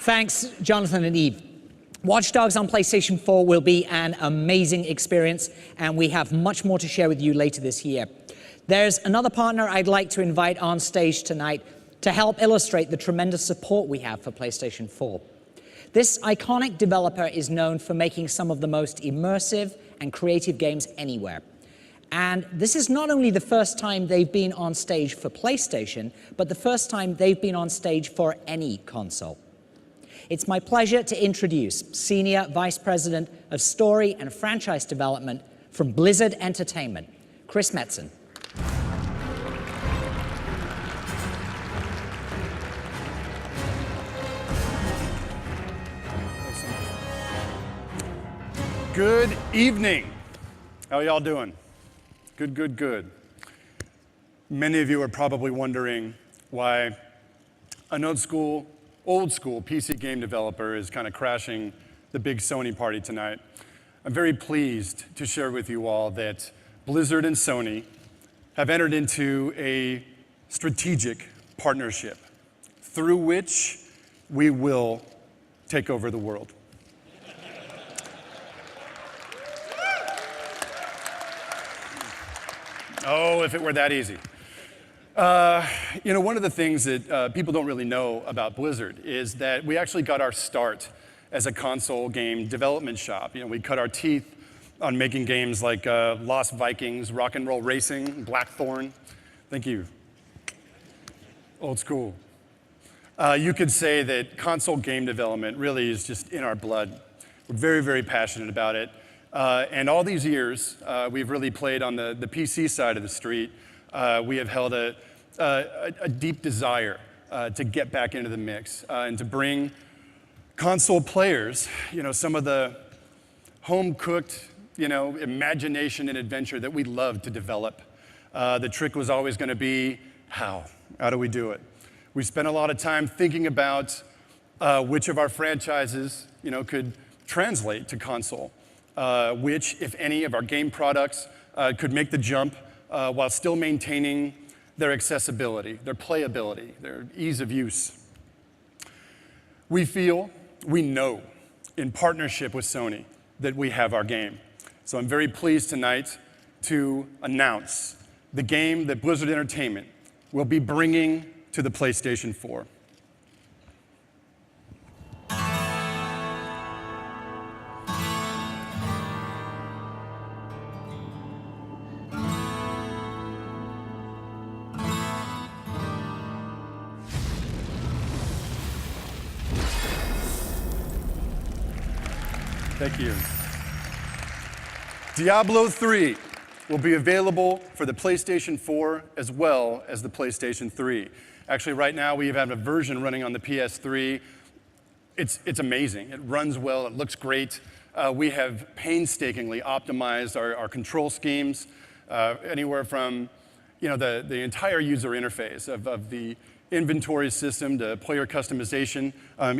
Thanks, Jonathan and Eve. Watch Dogs on PlayStation 4 will be an amazing experience, and we have much more to share with you later this year. There's another partner I'd like to invite on stage tonight to help illustrate the tremendous support we have for PlayStation 4. This iconic developer is known for making some of the most immersive and creative games anywhere. And this is not only the first time they've been on stage for PlayStation, but the first time they've been on stage for any console. It's my pleasure to introduce Senior Vice President of Story and Franchise Development from Blizzard Entertainment, Chris Metzen. Good evening. How are y'all doing? Good, good, good. Many of you are probably wondering why an old school PC game developer is kind of crashing the big Sony party tonight. I'm very pleased to share with you all that Blizzard and Sony have entered into a strategic partnership through which we will take over the world. Oh, if it were that easy. One of the things that people don't really know about Blizzard is that we actually got our start as a console game development shop. We cut our teeth on making games like Lost Vikings, Rock and Roll Racing, Blackthorn. Thank you. Old school. You could say that console game development really is just in our blood. We're very, very passionate about it. And all these years, we've really played on the PC side of the street. We have held a deep desire to get back into the mix and to bring console players, some of the home-cooked, imagination and adventure that we love to develop. The trick was always going to be how? How do we do it? We spent a lot of time thinking about which of our franchises, could translate to console, which, if any, of our game products could make the jump while still maintaining their accessibility, their playability, their ease of use. We know, in partnership with Sony, that we have our game. So I'm very pleased tonight to announce the game that Blizzard Entertainment will be bringing to the PlayStation 4. Thank you. Diablo 3 will be available for the PlayStation 4 as well as the PlayStation 3. Actually, right now we have a version running on the PS3. It's amazing. It runs well. It looks great. We have painstakingly optimized our control schemes, anywhere from the entire user interface of the inventory system to player customization,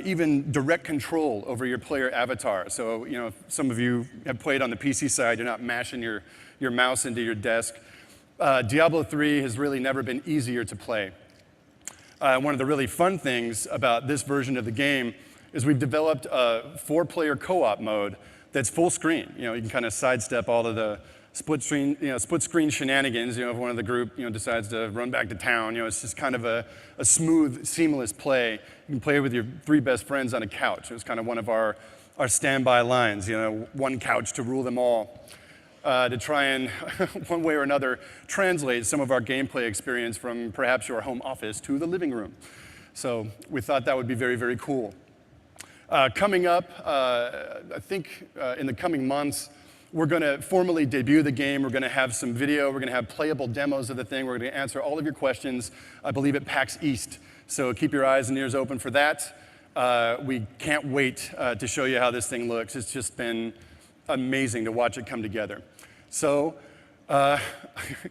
even direct control over your player avatar. So, if some of you have played on the PC side, you're not mashing your mouse into your desk. Diablo 3 has really never been easier to play. One of the really fun things about this version of the game is we've developed a 4-player co-op mode that's full screen. You can kind of sidestep all of the split screen shenanigans. If one of the group decides to run back to town, it's just kind of a smooth, seamless play. You can play with your 3 best friends on a couch. It was kind of one of our standby lines. One couch to rule them all. To try and, one way or another, translate some of our gameplay experience from perhaps your home office to the living room. So we thought that would be very, very cool. Coming up, I think in the coming months, we're going to formally debut the game. We're going to have some video. We're going to have playable demos of the thing. We're going to answer all of your questions, I believe, at PAX East. So keep your eyes and ears open for that. We can't wait to show you how this thing looks. It's just been amazing to watch it come together. So I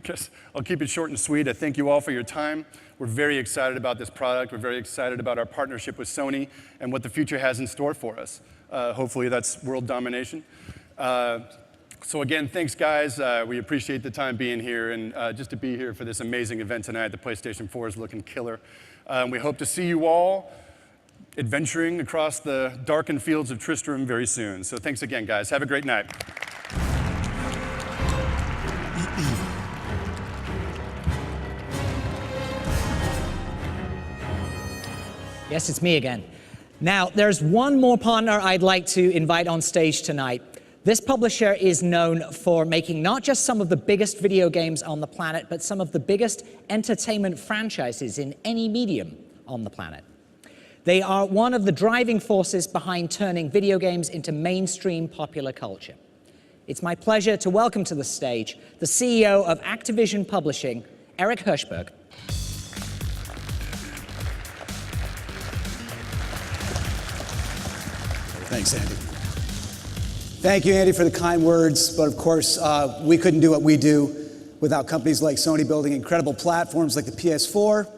guess I'll keep it short and sweet. I thank you all for your time. We're very excited about this product. We're very excited about our partnership with Sony and what the future has in store for us. Hopefully that's world domination. So again, thanks guys. We appreciate the time being here and just to be here for this amazing event tonight. The PlayStation 4 is looking killer. We hope to see you all adventuring across the darkened fields of Tristram very soon. So thanks again, guys. Have a great night. Yes, it's me again. Now, there's one more partner I'd like to invite on stage tonight. This publisher is known for making not just some of the biggest video games on the planet, but some of the biggest entertainment franchises in any medium on the planet. They are one of the driving forces behind turning video games into mainstream popular culture. It's my pleasure to welcome to the stage the CEO of Activision Publishing, Eric Hirshberg. Thanks, Andy. Thank you, Andy, for the kind words. But of course, we couldn't do what we do without companies like Sony building incredible platforms like the PS4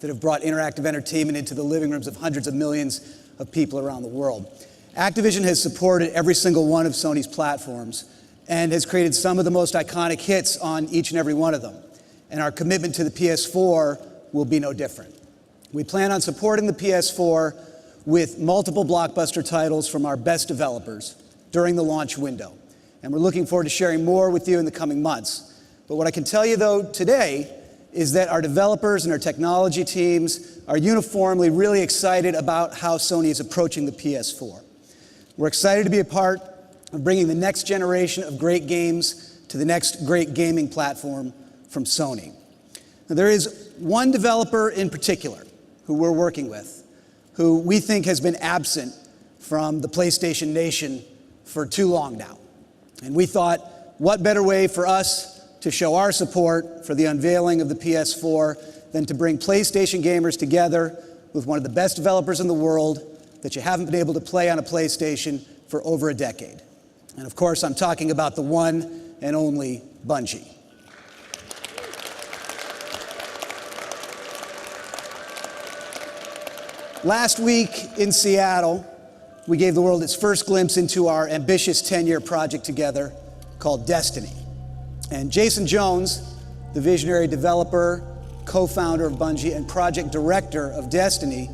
that have brought interactive entertainment into the living rooms of hundreds of millions of people around the world. Activision has supported every single one of Sony's platforms and has created some of the most iconic hits on each and every one of them. And our commitment to the PS4 will be no different. We plan on supporting the PS4 with multiple blockbuster titles from our best developers during the launch window. And we're looking forward to sharing more with you in the coming months. But what I can tell you, though, today is that our developers and our technology teams are uniformly really excited about how Sony is approaching the PS4. We're excited to be a part of bringing the next generation of great games to the next great gaming platform from Sony. Now, there is one developer in particular who we're working with, who we think has been absent from the PlayStation Nation for too long now. And we thought, what better way for us to show our support for the unveiling of the PS4 than to bring PlayStation gamers together with one of the best developers in the world that you haven't been able to play on a PlayStation for over a decade. And of course, I'm talking about the one and only Bungie. Last week in Seattle, we gave the world its first glimpse into our ambitious 10-year project together called Destiny. And Jason Jones, the visionary developer, co-founder of Bungie, and project director of Destiny,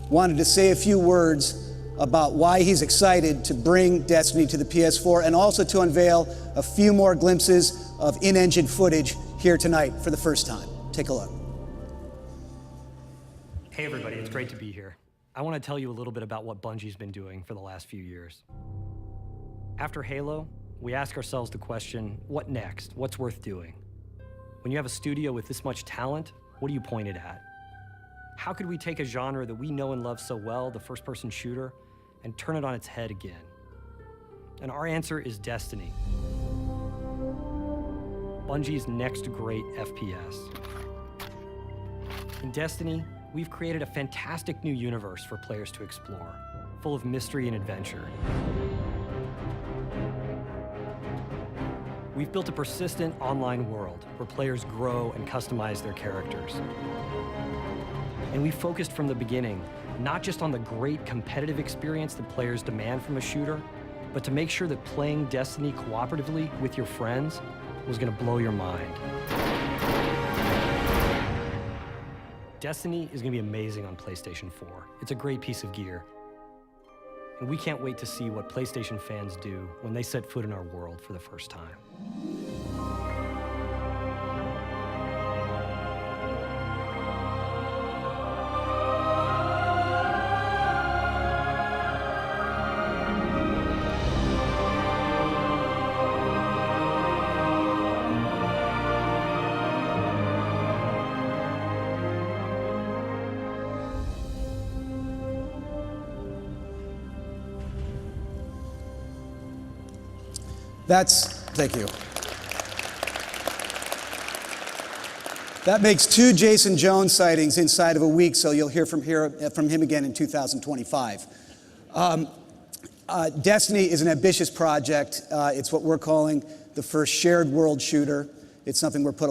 wanted to say a few words about why he's excited to bring Destiny to the PS4 and also to unveil a few more glimpses of in-engine footage here tonight for the first time. Take a look. Hey everybody, it's great to be here. I want to tell you a little bit about what Bungie's been doing for the last few years. After Halo, we ask ourselves the question, what next? What's worth doing? When you have a studio with this much talent, what do you point it at? How could we take a genre that we know and love so well, the first-person shooter, and turn it on its head again? And our answer is Destiny. Bungie's next great FPS. In Destiny, we've created a fantastic new universe for players to explore, full of mystery and adventure. We've built a persistent online world where players grow and customize their characters. And we focused from the beginning, not just on the great competitive experience that players demand from a shooter, but to make sure that playing Destiny cooperatively with your friends was going to blow your mind. Destiny is going to be amazing on PlayStation 4. It's a great piece of gear. And we can't wait to see what PlayStation fans do when they set foot in our world for the first time. Thank you. That makes 2 Jason Jones sightings inside of a week, so you'll hear from him again in 2025. Destiny is an ambitious project. It's what we're calling the first shared world shooter. It's something we're putting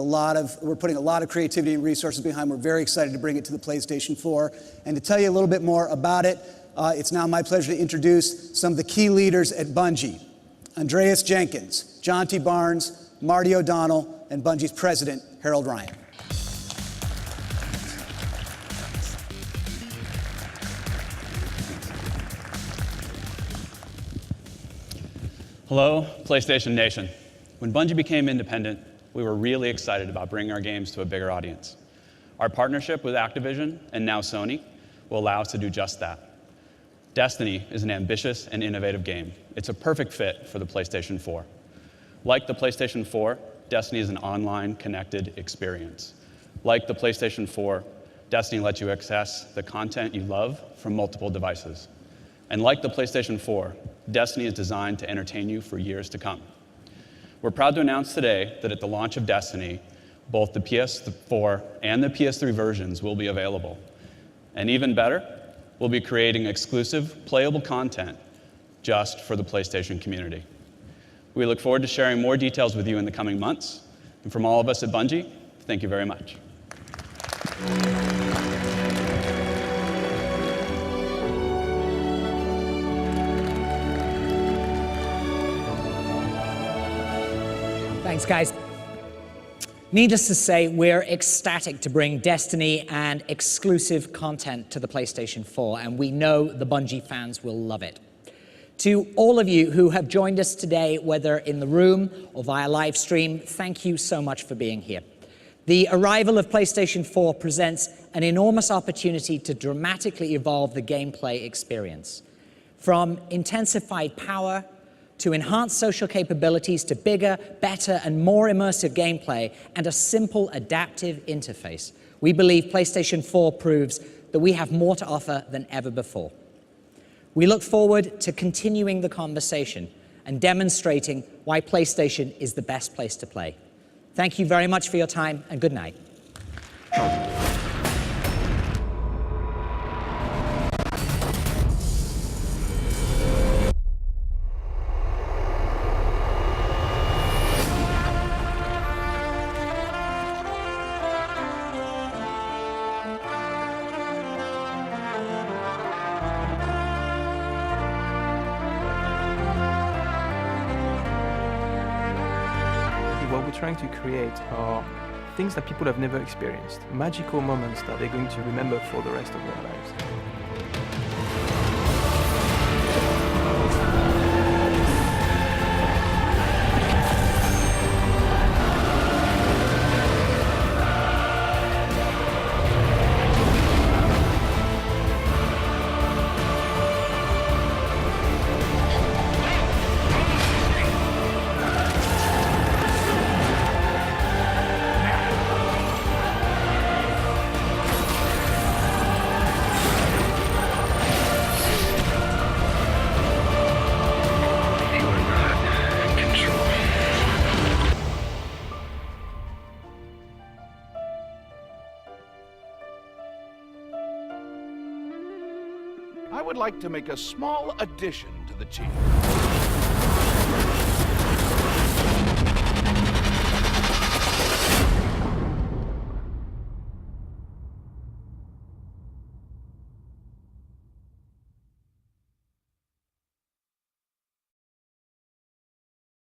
a lot of creativity and resources behind. We're very excited to bring it to the PlayStation 4. And to tell you a little bit more about it, it's now my pleasure to introduce some of the key leaders at Bungie. Andreas Jenkins, John T. Barnes, Marty O'Donnell, and Bungie's president, Harold Ryan. Hello, PlayStation Nation. When Bungie became independent, we were really excited about bringing our games to a bigger audience. Our partnership with Activision, and now Sony, will allow us to do just that. Destiny is an ambitious and innovative game. It's a perfect fit for the PlayStation 4. Like the PlayStation 4, Destiny is an online connected experience. Like the PlayStation 4, Destiny lets you access the content you love from multiple devices. And like the PlayStation 4, Destiny is designed to entertain you for years to come. We're proud to announce today that at the launch of Destiny, both the PS4 and the PS3 versions will be available. And even better, we'll be creating exclusive, playable content just for the PlayStation community. We look forward to sharing more details with you in the coming months. And from all of us at Bungie, thank you very much. Thanks, guys. Needless to say, we're ecstatic to bring Destiny and exclusive content to the PlayStation 4, and we know the Bungie fans will love it. To all of you who have joined us today, whether in the room or via live stream, thank you so much for being here. The arrival of PlayStation 4 presents an enormous opportunity to dramatically evolve the gameplay experience. From intensified power to enhanced social capabilities, to bigger, better, and more immersive gameplay, and a simple adaptive interface, we believe PlayStation 4 proves that we have more to offer than ever before. We look forward to continuing the conversation and demonstrating why PlayStation is the best place to play. Thank you very much for your time, and good night. What we're trying to create are things that people have never experienced, magical moments that they're going to remember for the rest of their lives. I would like to make a small addition to the team.